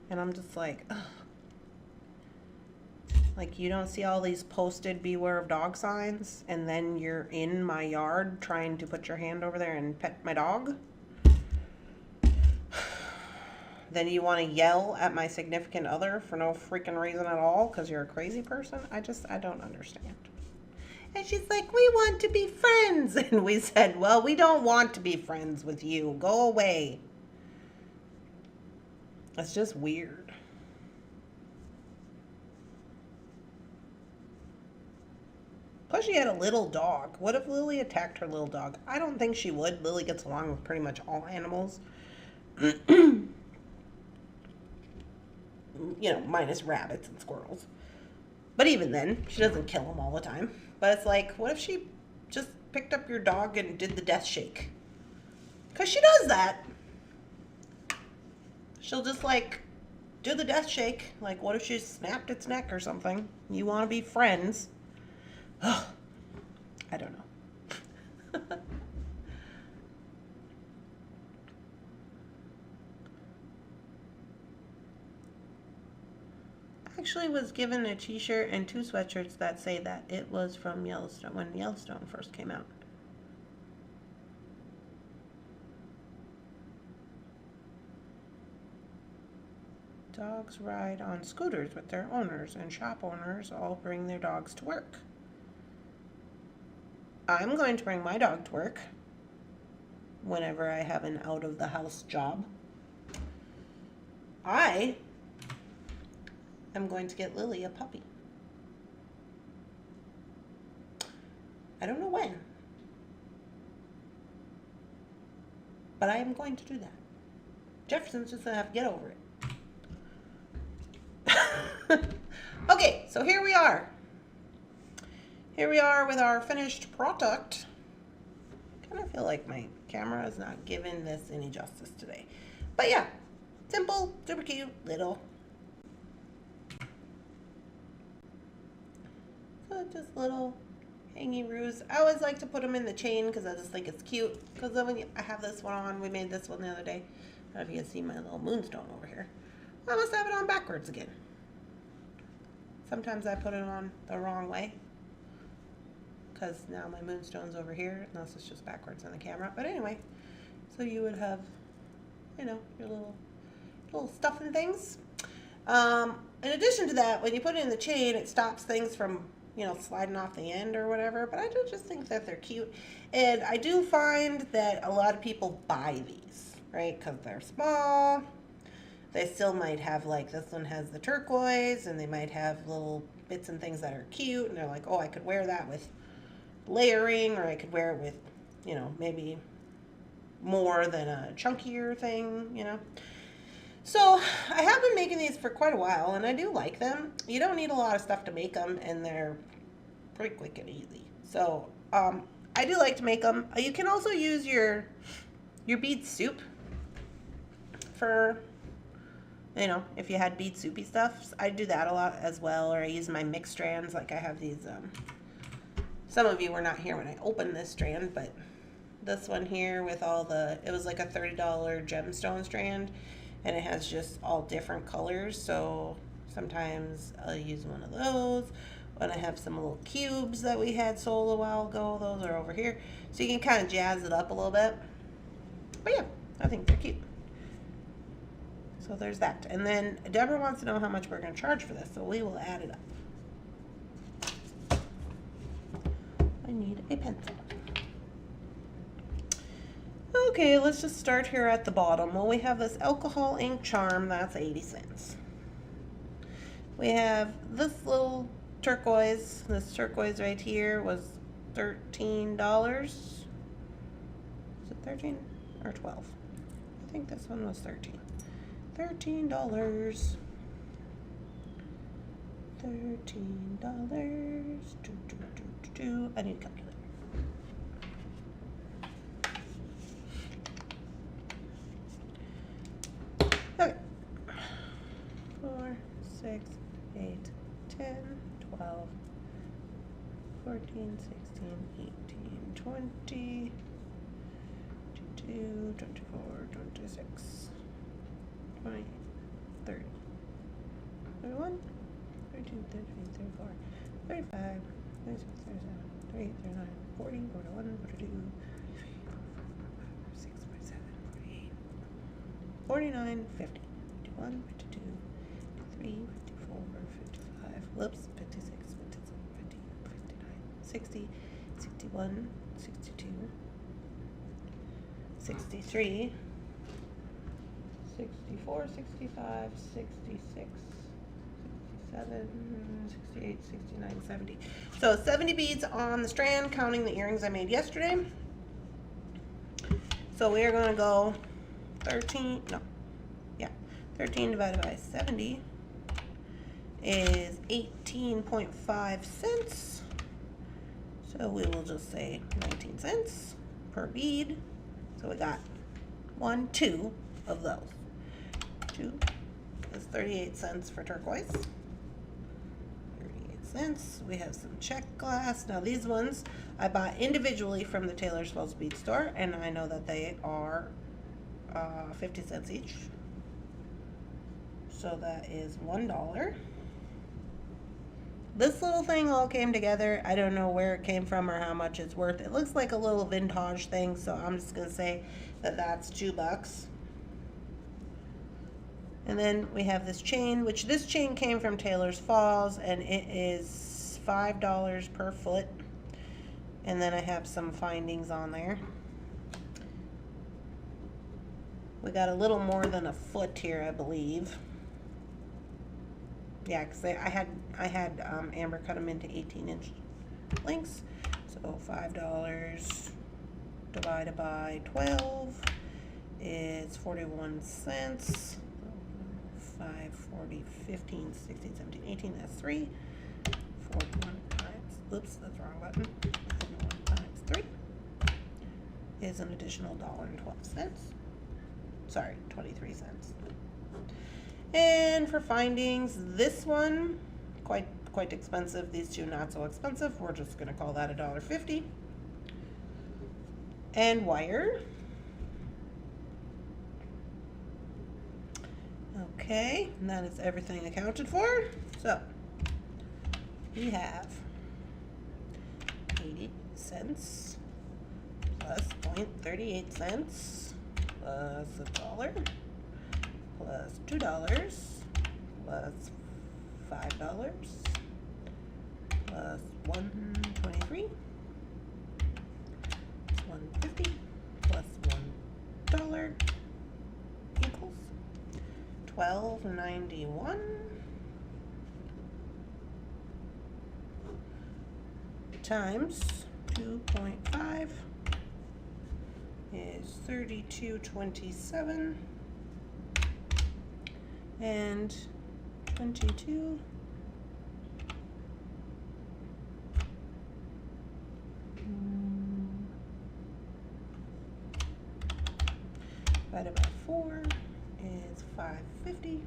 And I'm just like, ugh. Like, you don't see all these posted beware of dog signs, and then you're in my yard trying to put your hand over there and pet my dog? Then you want to yell at my significant other for no freaking reason at all because you're a crazy person? I don't understand. And she's like, we want to be friends. And we said, well, we don't want to be friends with you. Go away. That's just weird. Plus, she had a little dog. What if Lily attacked her little dog? I don't think she would. Lily gets along with pretty much all animals. You know, minus rabbits and squirrels. But even then, she doesn't kill them all the time. But it's like, what if she just picked up your dog and did the death shake? Because she does that. She'll just, like, do the death shake. Like, what if she snapped its neck or something? You want to be friends. Ugh. I don't know. Actually was given a t-shirt and 2 sweatshirts that say that it was from Yellowstone, when Yellowstone first came out. Dogs ride on scooters with their owners, and shop owners all bring their dogs to work. I'm going to bring my dog to work whenever I have an out-of-the-house job. I am going to get Lily a puppy. I don't know when, but I am going to do that. Jefferson's just going to have to get over it. Okay, so here we are. Here we are with our finished product. I kind of feel like my camera is not giving this any justice today. But yeah, simple, super cute, little. So just little hangy roos. I always like to put them in the chain because I just think it's cute. Because then when I have this one on, we made this one the other day. I don't know if you can see my little moonstone over here. I must have it on backwards again. Sometimes I put it on the wrong way because now my moonstone's over here, unless it's just backwards on the camera. But anyway, so you would have, you know, your little stuff and things. In addition to that, when you put it in the chain, it stops things from, you know, sliding off the end or whatever. But I do just think that they're cute. And I do find that a lot of people buy these, right? Because they're small. They still might have, like, this one has the turquoise, and they might have little bits and things that are cute. And they're like, oh, I could wear that with layering, or I could wear it with, you know, maybe more than a chunkier thing, you know. So I have been making these for quite a while, and I do like them. You don't need a lot of stuff to make them, and they're pretty quick and easy. So I do like to make them. You can also use your bead soup for, you know, if you had bead soupy stuff. I do that a lot as well, or I use my mixed strands. Like I have these, some of you were not here when I opened this strand, but this one here with all the, it was like a $30 gemstone strand, and it has just all different colors. So sometimes I'll use one of those. When I have some little cubes that we had sold a while ago, those are over here. So you can kind of jazz it up a little bit. But yeah, I think they're cute. So there's that. And then Deborah wants to know how much we're going to charge for this, so we will add it up. I need a pencil. Okay, let's just start here at the bottom. Well, we have this alcohol ink charm, that's 80 cents. We have this little turquoise. This turquoise right here was $13. Is it 13 or 12? I think this one was 13. $13. $13. I need a calculator. Okay. 4, 6, 8, 10, 12, 14, 16, 18, 20, 22, 24, 26, 20, 30, 31, 32, 33, 34, 35, 36, 37, 38, 39, 40, 41, 42, 46, 47, 48, 49, 50, 51, 52, 53, 54, 55, whoops, 56, 57, 58, 59, 60, 61, 62, 63, 64, 65, 66, 67, 68, 69, 70. So 70 beads on the strand, counting the earrings I made yesterday. So we are going to go 13 divided by 70 is 18.5 cents. So we will just say 19 cents per bead. So we got 2 of those. 2 is 38 cents for turquoise. 38 cents. We have some check glass. Now these ones I bought individually from the Taylor Swift's bead store, and I know that they are 50 cents each. So that is $1. This little thing all came together. I don't know where it came from or how much it's worth. It looks like a little vintage thing, so I'm just gonna say that that's $2. And then we have this chain, which this chain came from Taylor's Falls, and it is $5 per foot. And then I have some findings on there. We got a little more than a foot here, I believe. Yeah, because I had Amber cut them into 18-inch lengths. So $5 divided by 12 is 41 cents. 5, 40, 15, 16, 17, 18, that's 3. 41 times, oops, that's the wrong button. 41 times 3 is an additional $1.12. Sorry, 23 cents. And for findings, this one, quite expensive. These two not so expensive. We're just gonna call that $1.50. And wire. Okay, and that is everything accounted for. So we have 80 cents plus 0.38 cents plus $1 plus $2 plus $5 plus 123 plus 150 plus $1 equals $12.91 times 2.5 is $32.27 and 22 divided by 4 is 550.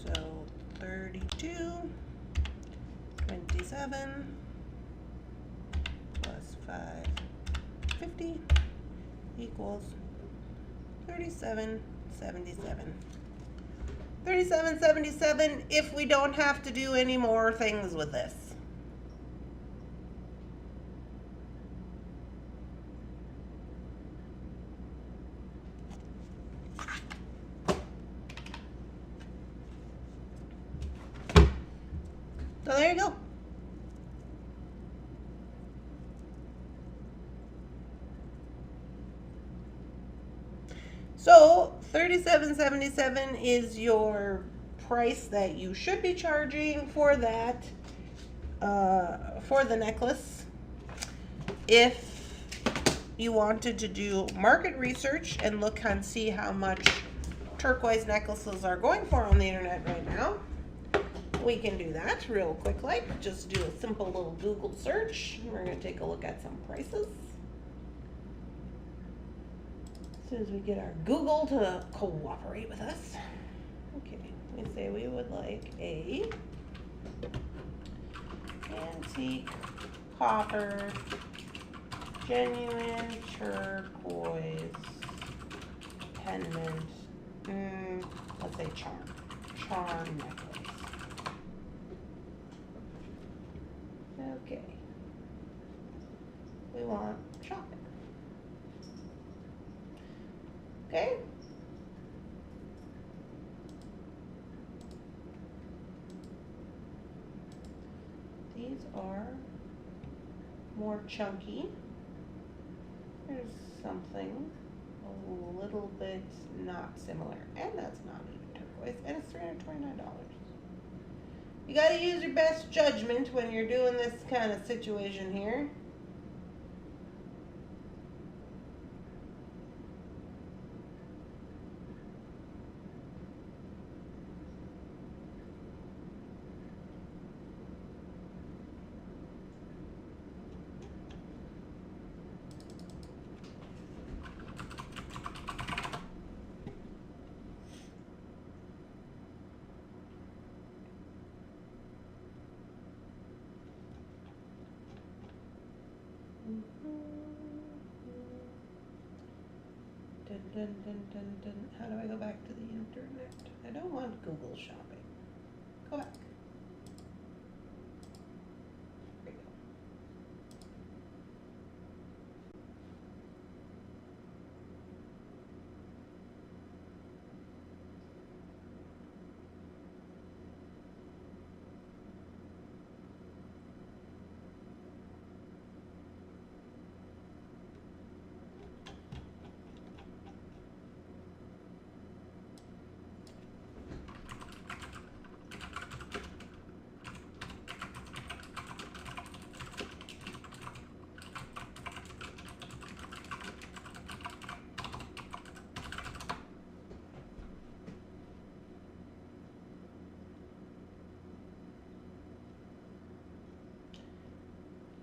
So 32.27 plus 550 equals 37.77. 37.77 if we don't have to do any more things with this. So there you go. So $37.77 is your price that you should be charging for that, for the necklace. If you wanted to do market research and look and see how much turquoise necklaces are going for on the internet right now, we can do that real quick, like just do a simple little Google search. We're going to take a look at some prices. As soon as we get our Google to cooperate with us. Okay, we say we would like a antique copper genuine turquoise pendant, let's say charm necklace. Okay, we want chocolate. Okay. These are more chunky. There's something a little bit not similar, and that's not even turquoise, and it's $329. You got to use your best judgment when you're doing this kind of situation here. How do I go back to the internet? I don't want Google shopping. Go back. There you go.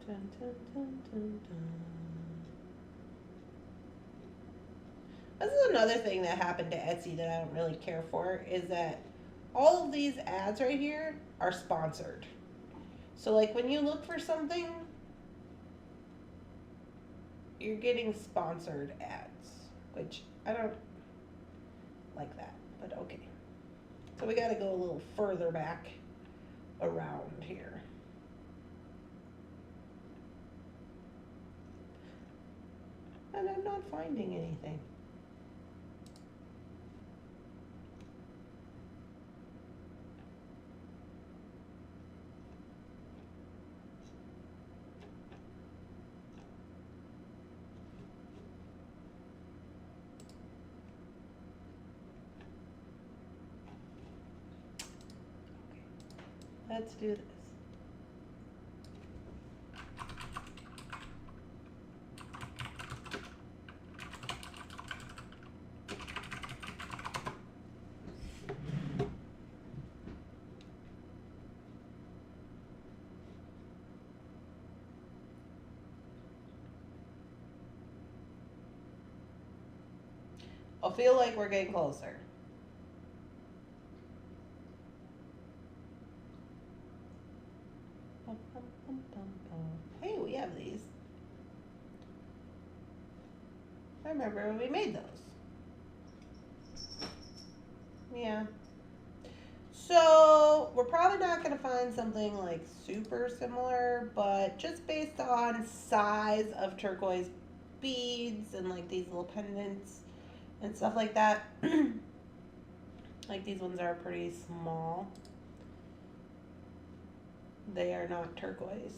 Dun, dun, dun, dun, dun. This is another thing that happened to Etsy that I don't really care for, is that all of these ads right here are sponsored. So like when you look for something, you're getting sponsored ads, which I don't like that, but okay. So we got to go a little further back around here. And I'm not finding anything. Let's do this. I feel like we're getting closer. Hey, we have these. I remember when we made those. Yeah. So, we're probably not going to find something like super similar, but just based on size of turquoise beads and like these little pendants and stuff like that. Like these ones are pretty small. They are not turquoise.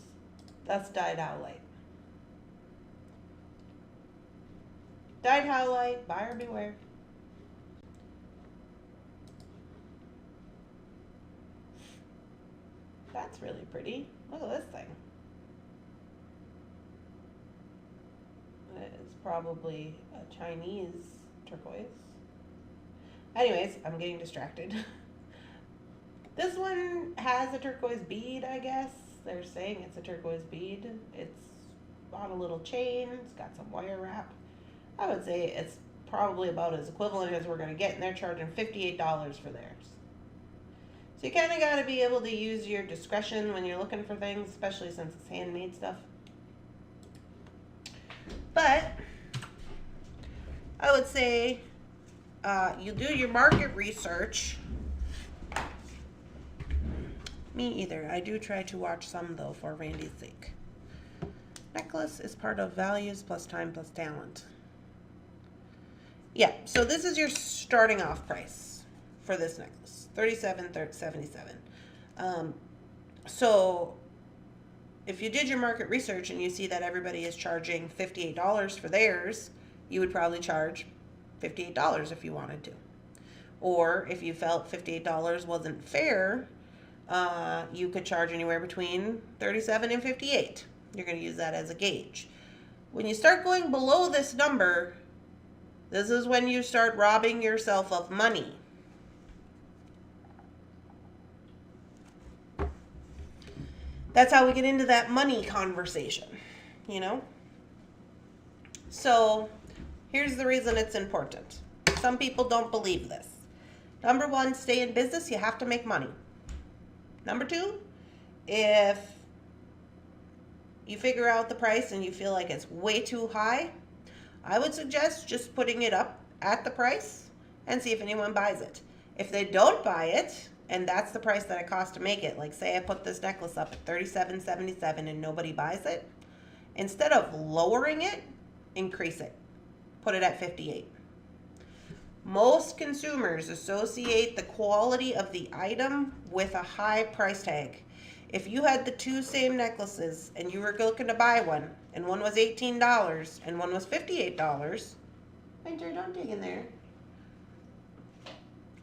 That's dyed howlite. Dyed howlite, buyer beware. That's really pretty. Look at this thing. It's probably a Chinese turquoise. Anyways, I'm getting distracted. This one has a turquoise bead, I guess. They're saying it's a turquoise bead. It's on a little chain. It's got some wire wrap. I would say it's probably about as equivalent as we're going to get, and they're charging $58 for theirs. So you kind of got to be able to use your discretion when you're looking for things, especially since it's handmade stuff. But I would say you do your market research. Me either. I do try to watch some, though, for Randy's sake. Necklace is part of values plus time plus talent. Yeah, so this is your starting off price for this necklace. $37.77. So if you did your market research and you see that everybody is charging $58 for theirs, you would probably charge $58 if you wanted to. Or if you felt $58 wasn't fair, you could charge anywhere between $37 and $58. You're going to use that as a gauge. When you start going below this number, this is when you start robbing yourself of money. That's how we get into that money conversation, you know? So here's the reason it's important. Some people don't believe this. Number one, stay in business, you have to make money. Number two, if you figure out the price and you feel like it's way too high, I would suggest just putting it up at the price and see if anyone buys it. If they don't buy it, and that's the price that it costs to make it, like say I put this necklace up at $37.77 and nobody buys it, instead of lowering it, increase it. Put it at $58. Most consumers associate the quality of the item with a high price tag. If you had the two same necklaces and you were looking to buy one, and one was $18 and one was $58, Winter, don't dig in there.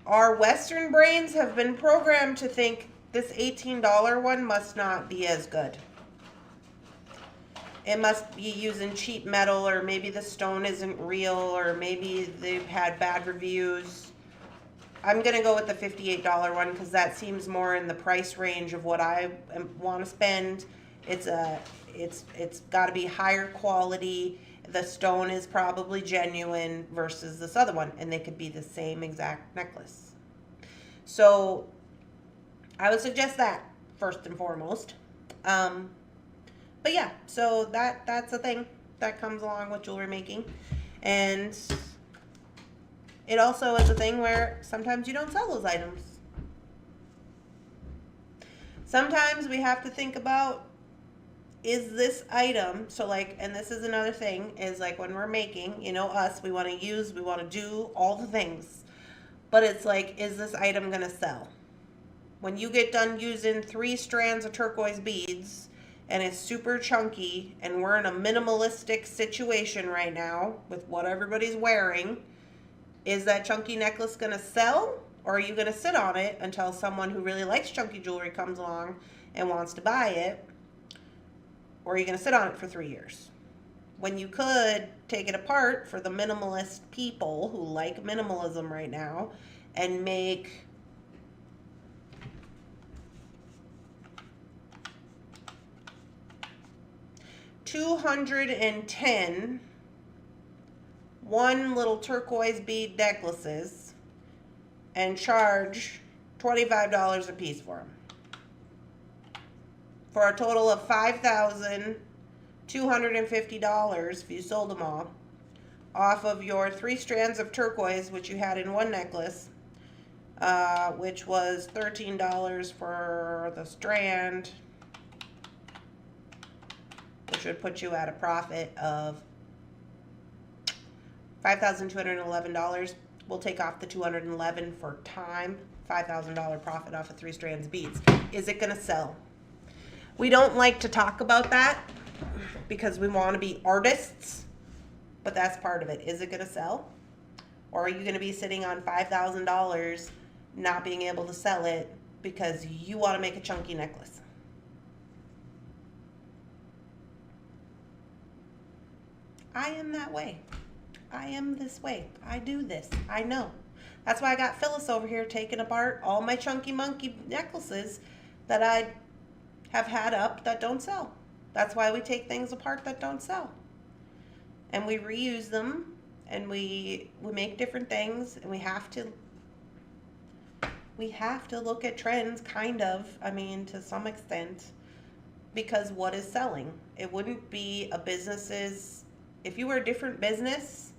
Our Western brains have been programmed to think this $18 one must not be as good. It must be using cheap metal, or maybe the stone isn't real, or maybe they've had bad reviews. I'm going to go with the $58 one because that seems more in the price range of what I want to spend. It's a It's got to be higher quality. The stone is probably genuine versus this other one, and they could be the same exact necklace. So I would suggest that first and foremost. But yeah, so that's a thing that comes along with jewelry making. And it also is a thing where sometimes you don't sell those items. Sometimes we have to think about, is this item, so like, and this is another thing, is like when we're making, you know, us, we want to use, we want to do all the things. But it's like, is this item going to sell? When you get done using 3 strands of turquoise beads and it's super chunky and we're in a minimalistic situation right now with what everybody's wearing, is that chunky necklace going to sell? Or are you going to sit on it until someone who really likes chunky jewelry comes along and wants to buy it? Or are you going to sit on it for 3 years? When you could take it apart for the minimalist people who like minimalism right now and make $210 one little turquoise bead necklaces and charge $25 a piece for them, for a total of $5,250 if you sold them all, off of your 3 strands of turquoise, which you had in one necklace, which was $13 for the strand, which would put you at a profit of $5,211. We'll take off the $211 for time. $5,000 profit off of 3 strands of beads. Is it going to sell? We don't like to talk about that because we want to be artists, but that's part of it. Is it going to sell? Or are you going to be sitting on $5,000 not being able to sell it because you want to make a chunky necklace? I am that way. I am this way. I do this. I know. That's why I got Phyllis over here taking apart all my chunky monkey necklaces that I have had up that don't sell. That's why we take things apart that don't sell. And we reuse them, and we make different things, and we have to look at trends, kind of, I mean, to some extent, because what is selling? It wouldn't be a business's, if you were a different business,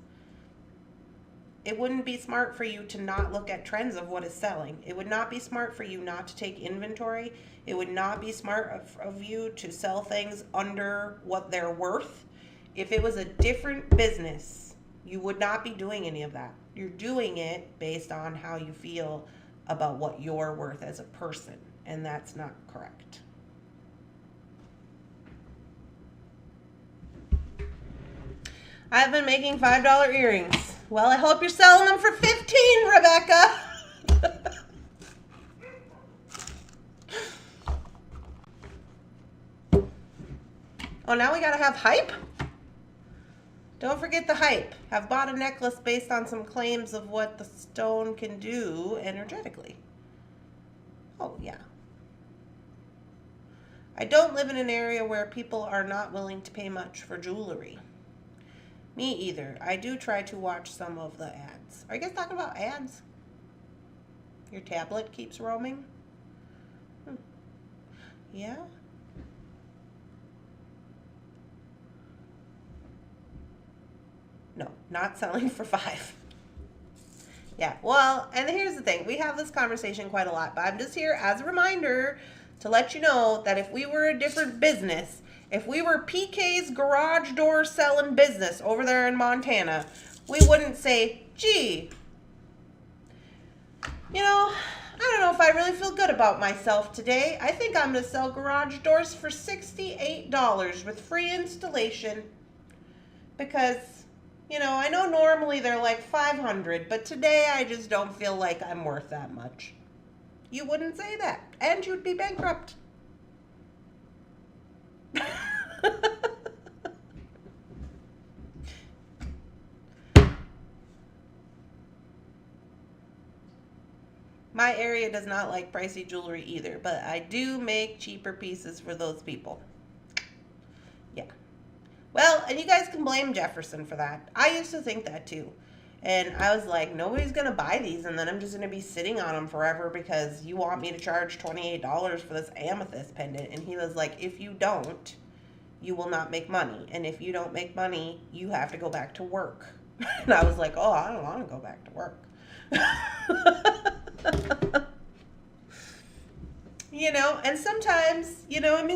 it wouldn't be smart for you to not look at trends of what is selling. It would not be smart for you not to take inventory. It would not be smart of you to sell things under what they're worth. If it was a different business, you would not be doing any of that. You're doing it based on how you feel about what you're worth as a person, and that's not correct. I've been making $5 earrings. Well, I hope you're selling them for $15, Rebecca. Oh, now we gotta have hype? Don't forget the hype. I've bought a necklace based on some claims of what the stone can do energetically. Oh, yeah. I don't live in an area where people are not willing to pay much for jewelry. Me either. I do try to watch some of the ads. Are you guys talking about ads? Your tablet keeps roaming? Yeah? No, not selling for $5. Yeah, well, and here's the thing. We have this conversation quite a lot, but I'm just here as a reminder to let you know that if we were a different business, if we were PK's garage door selling business over there in Montana, we wouldn't say, gee, you know, I don't know if I really feel good about myself today. I think I'm going to sell garage doors for $68 with free installation because, you know, I know normally they're like $500, but today I just don't feel like I'm worth that much. You wouldn't say that, and you'd be bankrupt. My area does not like pricey jewelry either, but I do make cheaper pieces for those people. Well, and you guys can blame Jefferson for that. I used to think that too. And I was like, nobody's going to buy these, and then I'm just going to be sitting on them forever because you want me to charge $28 for this amethyst pendant. And he was like, if you don't, you will not make money. And if you don't make money, you have to go back to work. And I was like, oh, I don't want to go back to work. And sometimes,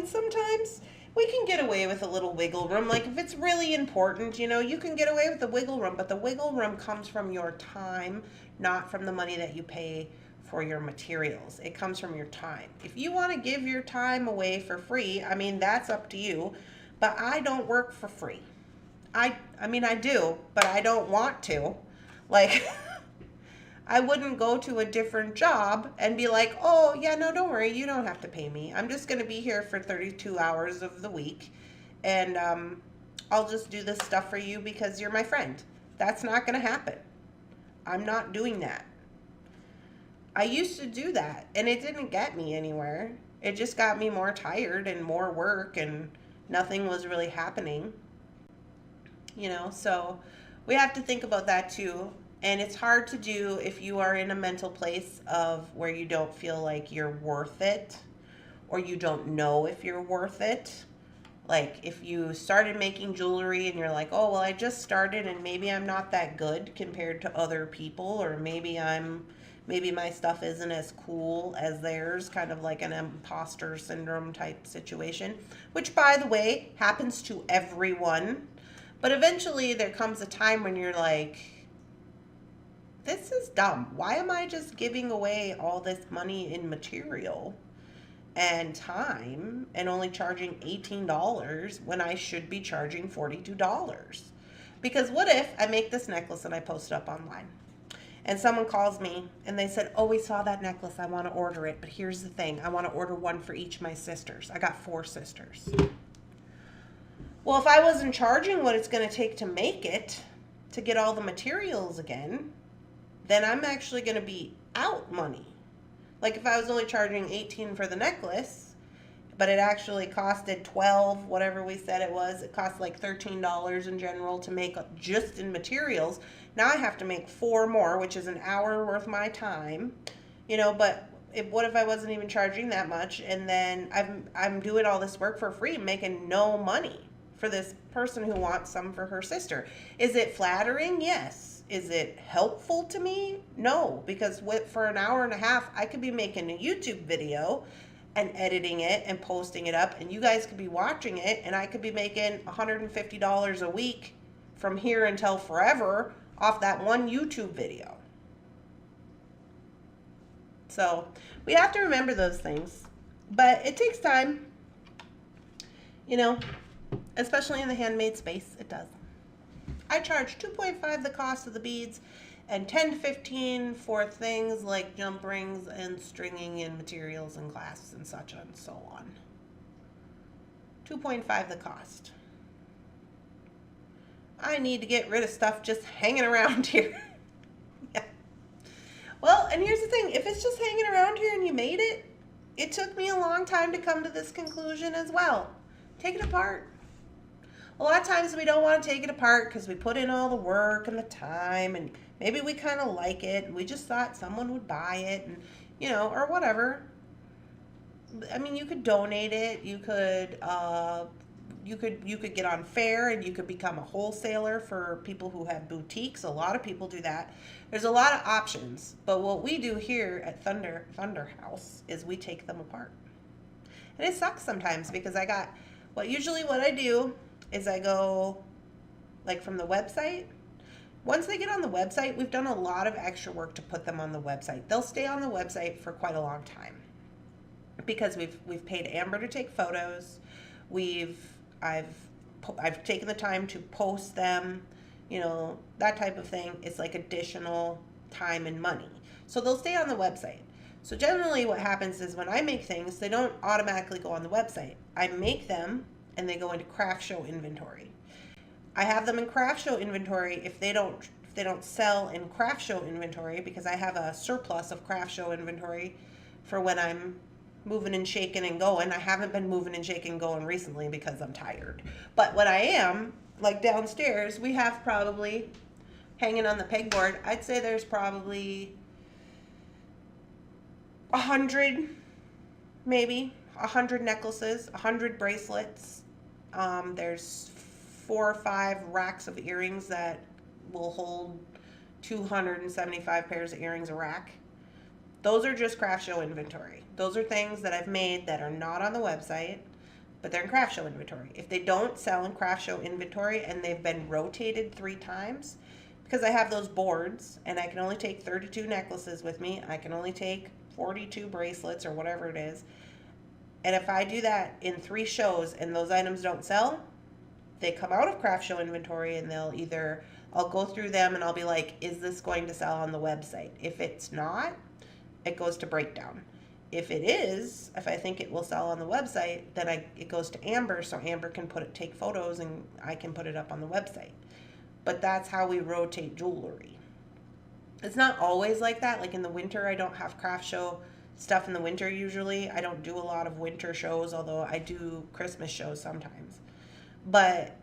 sometimes we can get away with a little wiggle room. Like if it's really important, you can get away with the wiggle room, but the wiggle room comes from your time, not from the money that you pay for your materials. It comes from your time. If you want to give your time away for free, that's up to you, but I don't work for free. I do, but I don't want to. Like, I wouldn't go to a different job and be like, oh, yeah, no, don't worry. You don't have to pay me. I'm just going to be here for 32 hours of the week. And I'll just do this stuff for you because you're my friend. That's not going to happen. I'm not doing that. I used to do that, and it didn't get me anywhere. It just got me more tired and more work, and nothing was really happening. So we have to think about that too. And it's hard to do if you are in a mental place of where you don't feel like you're worth it, or you don't know if you're worth it. Like if you started making jewelry and you're like, oh, well, I just started and maybe I'm not that good compared to other people, or maybe my stuff isn't as cool as theirs, kind of like an imposter syndrome type situation, which by the way happens to everyone. But eventually there comes a time when you're like, this is dumb. Why am I just giving away all this money in material and time and only charging $18 when I should be charging $42? Because what if I make this necklace and I post it up online and someone calls me and they said, oh, we saw that necklace. I want to order it. But here's the thing. I want to order one for each of my sisters. I got 4 sisters. Well, if I wasn't charging what it's going to take to make it, to get all the materials again, then I'm actually going to be out money. Like if I was only charging $18 for the necklace, but it actually costed $12, whatever we said it was. It cost like $13 in general to make just in materials. Now I have to make 4 more, which is an hour worth of my time. But what if I wasn't even charging that much, and then I'm doing all this work for free, making no money for this person who wants some for her sister? Is it flattering? Yes. Is it helpful to me? No, because for an hour and a half, I could be making a YouTube video and editing it and posting it up, and you guys could be watching it, and I could be making $150 a week from here until forever off that one YouTube video. So we have to remember those things, but it takes time, especially in the handmade space. It does. I charge $2.5 the cost of the beads and $10 to $15 for things like jump rings and stringing and materials and clasps and such and so on. $2.5 the cost. I need to get rid of stuff just hanging around here. Yeah. Well, and here's the thing. If it's just hanging around here and you made it, it took me a long time to come to this conclusion as well. Take it apart. A lot of times we don't want to take it apart because we put in all the work and the time, and maybe we kind of like it and we just thought someone would buy it, and or whatever. You could donate it. You could get on Fair, and you could become a wholesaler for people who have boutiques. A lot of people do that. There's a lot of options, but what we do here at Thunderhouse is we take them apart. And it sucks sometimes because what I do is I go like from the website. Once they get on the website, we've done a lot of extra work to put them on the website. They'll stay on the website for quite a long time because we've paid Amber to take photos. I've taken the time to post them, that type of thing. It's like additional time and money. So they'll stay on the website. So generally what happens is when I make things, they don't automatically go on the website. I make them and they go into craft show inventory. I have them in craft show inventory if they don't sell in craft show inventory, because I have a surplus of craft show inventory for when I'm moving and shaking and going. I haven't been moving and shaking and going recently because I'm tired. But when I am, like downstairs, we have probably hanging on the pegboard, I'd say there's probably 100, maybe 100 necklaces, 100 bracelets. There's 4 or 5 racks of earrings that will hold 275 pairs of earrings a rack. Those are just craft show inventory. Those are things that I've made that are not on the website, but they're in craft show inventory. If they don't sell in craft show inventory and they've been rotated 3 times, because I have those boards and I can only take 32 necklaces with me, I can only take 42 bracelets or whatever it is. And if I do that in 3 shows and those items don't sell, they come out of craft show inventory and they'll either, I'll go through them and I'll be like, is this going to sell on the website? If it's not, it goes to breakdown. If it is, if I think it will sell on the website, then it goes to Amber, so Amber can take photos and I can put it up on the website. But that's how we rotate jewelry. It's not always like that. Like in the winter, I don't have craft show stuff in the winter usually. I don't do a lot of winter shows, although I do Christmas shows sometimes. But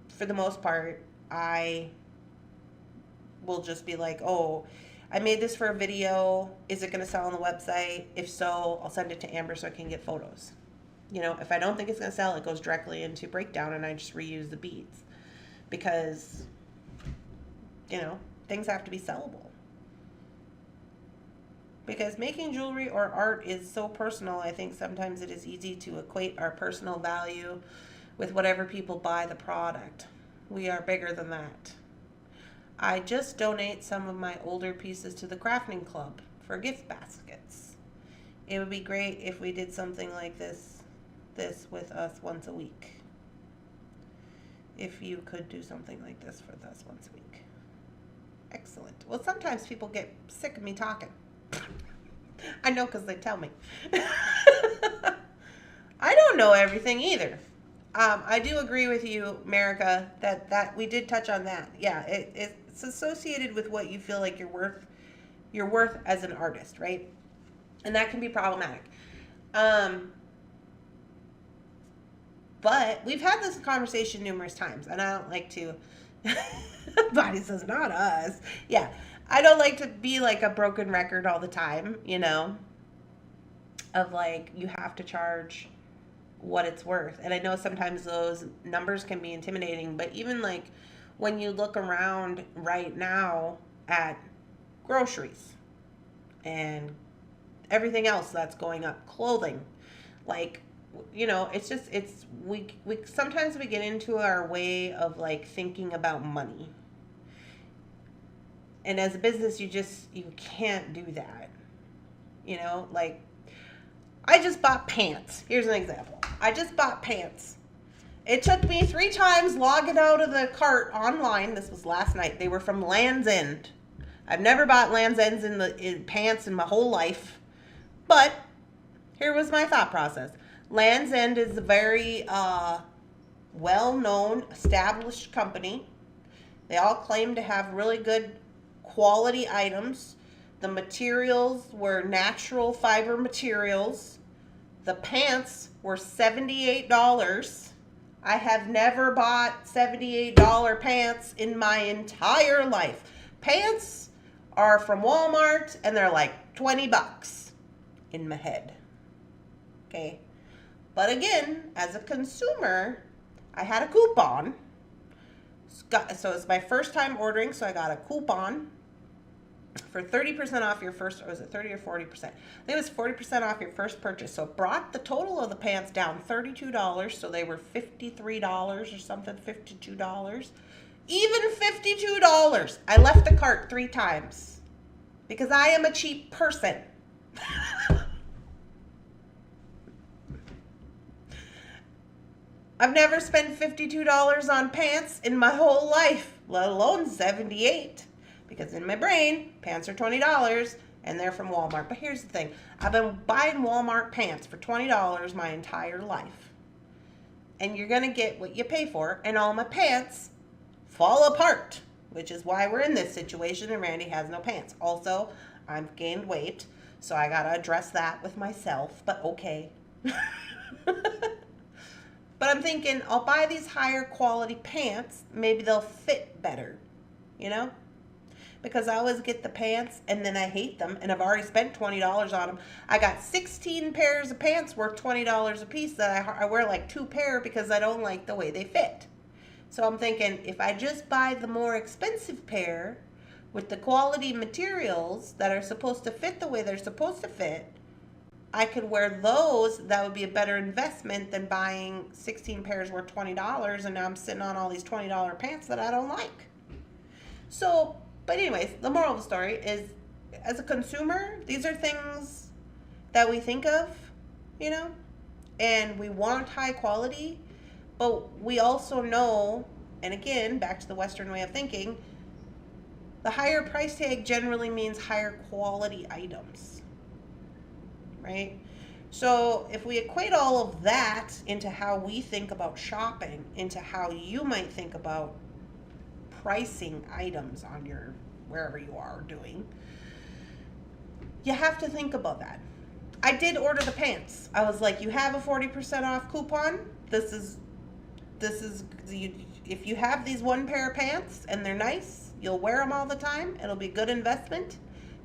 for the most part, I will just be like, oh, I made this for a video. Is it going to sell on the website? If so, I'll send it to Amber so I can get photos. You know, if I don't think it's going to sell, it goes directly into breakdown and I just reuse the beads. Because, you know, things have to be sellable. Because making jewelry or art is so personal, I think sometimes it is easy to equate our personal value with whatever people buy the product. We are bigger than that. I just donate some of my older pieces to the crafting club for gift baskets. It would be great if we did something like this with us once a week. If you could do something like this with us once a week. Excellent. Well, sometimes people get sick of me talking. I know because they tell me. I don't know everything either. I do agree with you, America, that we did touch on that. Yeah, it's associated with what you feel like you're worth as an artist, right? And that can be problematic. But we've had this conversation numerous times, and I don't like to. Body says, not us. Yeah, I don't like to be like a broken record all the time, you know, of like, you have to charge what it's worth. And I know sometimes those numbers can be intimidating, but even like when you look around right now at groceries and everything else that's going up, clothing, like, you know, we sometimes we get into our way of like thinking about money. And as a business, you can't do that. You know, like, I just bought pants. Here's an example. I just bought pants. It took me 3 times logging out of the cart online. This was last night. They were from Land's End. I've never bought Land's Ends in pants in my whole life. But here was my thought process. Land's End is a very well-known, established company. They all claim to have really good quality items. The materials were natural fiber materials. The pants were $78. I have never bought $78 pants in my entire life. Pants are from Walmart and they're like $20 in my head. Okay. But again, as a consumer, I had a coupon. So it's my first time ordering, so I got a coupon for 30% off your first, or was it 30 or 40%? I think it was 40% off your first purchase. So it brought the total of the pants down $32, so they were $53 or something, $52. Even $52. I left the cart 3 times because I am a cheap person. I've never spent $52 on pants in my whole life, let alone $78. Because in my brain, pants are $20 and they're from Walmart. But here's the thing. I've been buying Walmart pants for $20 my entire life. And you're going to get what you pay for. And all my pants fall apart, which is why we're in this situation and Randy has no pants. Also, I've gained weight. So I got to address that with myself, but okay. But I'm thinking I'll buy these higher quality pants. Maybe they'll fit better, you know? Because I always get the pants and then I hate them and I've already spent $20 on them. I got 16 pairs of pants worth $20 a piece that I wear like 2 pair because I don't like the way they fit. So I'm thinking if I just buy the more expensive pair with the quality materials that are supposed to fit the way they're supposed to fit, I could wear those. That would be a better investment than buying 16 pairs worth $20 and now I'm sitting on all these $20 pants that I don't like. So, but anyways, the moral of the story is, as a consumer, these are things that we think of, you know, and we want high quality, but we also know, and again, back to the Western way of thinking, the higher price tag generally means higher quality items. Right? So if we equate all of that into how we think about shopping, into how you might think about pricing items on your, wherever you are doing, you have to think about that. I did order the pants. I was like, you have a 40% off coupon. This is, if you have these 1 pair of pants and they're nice, you'll wear them all the time. It'll be a good investment.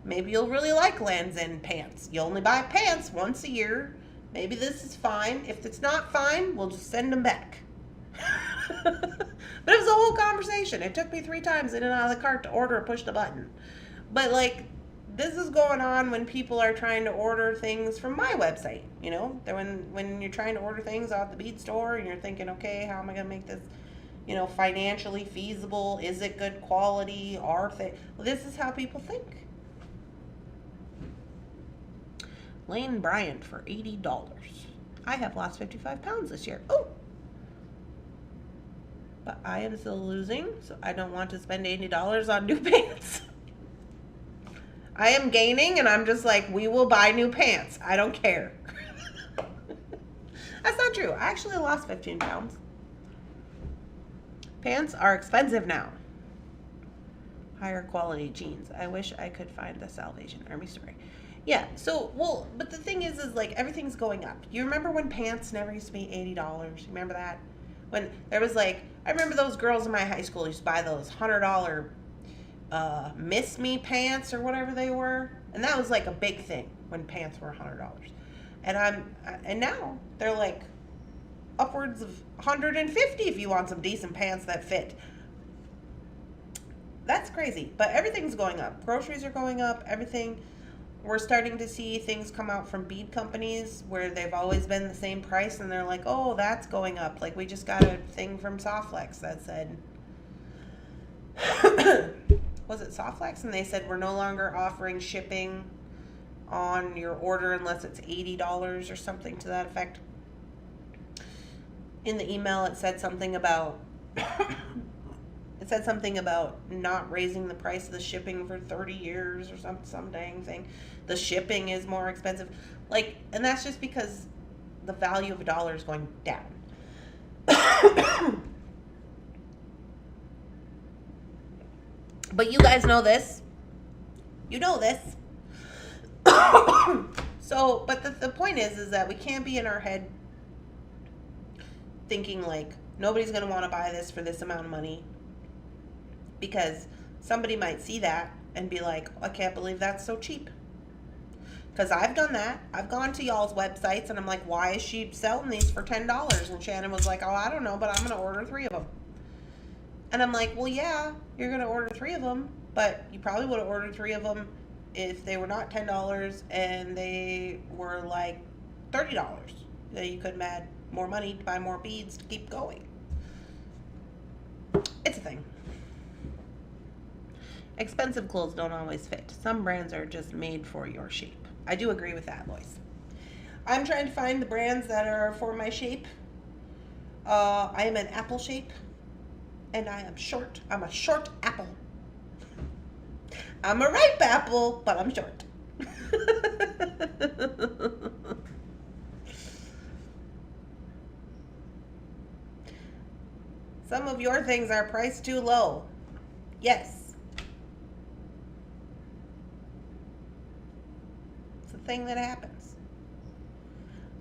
Maybe you'll really like Lands' End pants. You only buy pants once a year. Maybe this is fine. If it's not fine, we'll just send them back. But it was a whole conversation. It took me 3 times in and out of the cart to order or push the button. But like, this is going on when people are trying to order things from my website. You know, when you're trying to order things out the Bead store and you're thinking, okay, how am I going to make this, you know, financially feasible? Is it good quality? Well, this is how people think. Lane Bryant for $80. I have lost 55 pounds this year. Oh! But I am still losing, so I don't want to spend $80 on new pants. I am gaining, and I'm just like, we will buy new pants. I don't care. That's not true. I actually lost 15 pounds. Pants are expensive now. Higher quality jeans. I wish I could find the Salvation Army story. Yeah, so, well, but the thing is like, everything's going up. You remember when pants never used to be $80? You remember that? When there was like, I remember those girls in my high school used to buy those $100 Miss Me pants or whatever they were. And that was like a big thing when pants were $100. And now they're like upwards of $150 if you want some decent pants that fit. That's crazy. But everything's going up. Groceries are going up, everything. We're starting to see things come out from bead companies where they've always been the same price and they're like, oh, that's going up. Like, we just got a thing from Softflex that said, was it Softflex? And they said, we're no longer offering shipping on your order unless it's $80 or something to that effect. In the email, it said something about not raising the price of the shipping for 30 years or some dang thing. The shipping is more expensive. Like, and that's just because the value of a dollar is going down. But you guys know this. You know this. So, but the point is that we can't be in our head thinking like, nobody's going to want to buy this for this amount of money. Because somebody might see that and be like, I can't believe that's so cheap. Because I've done that. I've gone to y'all's websites and I'm like, why is she selling these for $10? And Shannon was like, oh, I don't know, but I'm going to order 3 of them. And I'm like, well, yeah, you're going to order 3 of them, but you probably would have ordered 3 of them if they were not $10 and they were like $30. Then you could have had more money to buy more beads to keep going. It's a thing. Expensive clothes don't always fit. Some brands are just made for your shape. I do agree with that, Lois. I'm trying to find the brands that are for my shape. I am an apple shape, and I am short. I'm a short apple. I'm a ripe apple, but I'm short. Some of your things are priced too low. Yes. a thing that happens.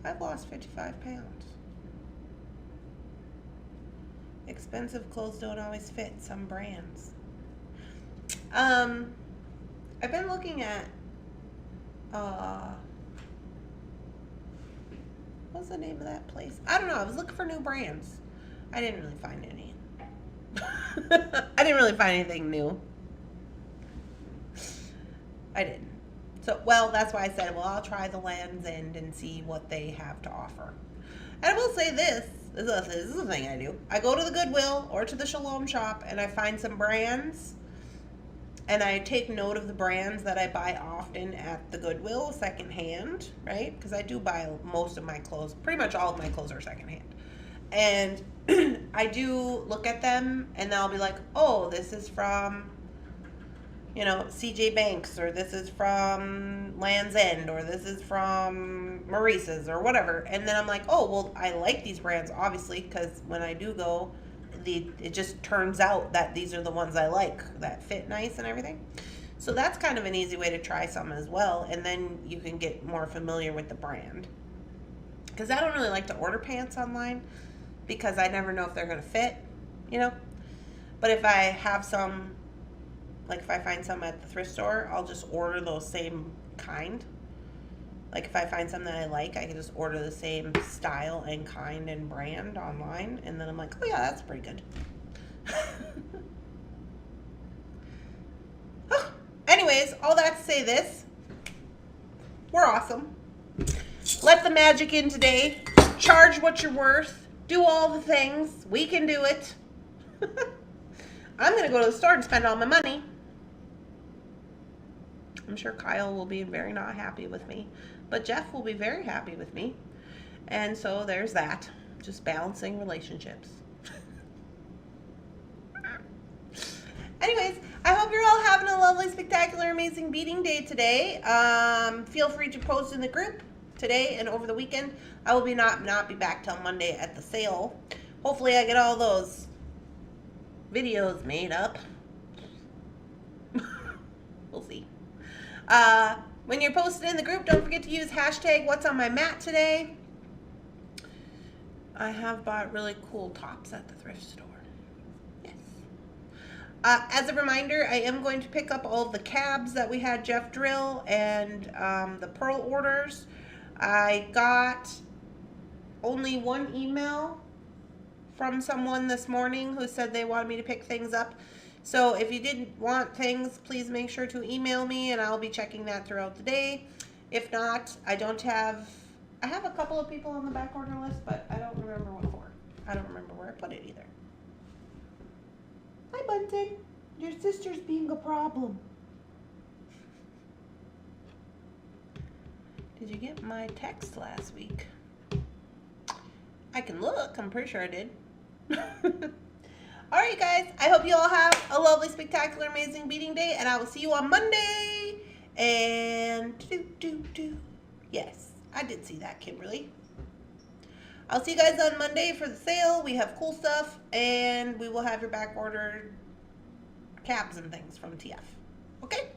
I've lost 55 pounds. Expensive clothes don't always fit some brands. I've been looking at what's the name of that place? I don't know. I was looking for new brands. I didn't really find any. I didn't really find anything new. I didn't. So, well, that's why I said, well, I'll try the Land's End and see what they have to offer. And I will say this is the thing I do. I go to the Goodwill or to the Shalom shop and I find some brands and I take note of the brands that I buy often at the Goodwill secondhand, right? Because I do buy most of my clothes, pretty much all of my clothes are secondhand. And I do look at them and I'll be like, oh, this is from, CJ Banks, or this is from Land's End, or this is from Maurice's, or whatever. And then I'm like, oh, well, I like these brands, obviously, because when I do go, it just turns out that these are the ones I like, that fit nice and everything. So that's kind of an easy way to try some as well, and then you can get more familiar with the brand. Because I don't really like to order pants online, because I never know if they're going to fit, But if I have some, like if I find some at the thrift store, I'll just order those same kind. Like if I find something that I like, I can just order the same style and kind and brand online. And then I'm like, oh yeah, that's pretty good. Anyways, all that to say this. We're awesome. Let the magic in today. Charge what you're worth. Do all the things. We can do it. I'm going to go to the store and spend all my money. I'm sure Kyle will be very not happy with me, but Jeff will be very happy with me. And so there's that. Just balancing relationships. Anyways, I hope you're all having a lovely, spectacular, amazing beading day today. Feel free to post in the group today and over the weekend. I will not be back till Monday at the sale. Hopefully I get all those videos made up. We'll see. When you're posted in the group, don't forget to use hashtag what's on my mat today. I have bought really cool tops at the thrift store. Yes. As a reminder, I am going to pick up all of the cabs that we had Jeff drill and the pearl orders. I got only one email from someone this morning who said they wanted me to pick things up. So if you didn't want things, please make sure to email me and I'll be checking that throughout the day. If not, I have a couple of people on the back order list, but I don't remember what for. I don't remember where I put it either. Hi, Bunting. Your sister's being a problem. Did you get my text last week? I can look. I'm pretty sure I did. Alright guys, I hope you all have a lovely, spectacular, amazing beading day, and I will see you on Monday. And yes, I did see that, Kimberly. I'll see you guys on Monday for the sale. We have cool stuff, and we will have your back ordered caps and things from TF. Okay?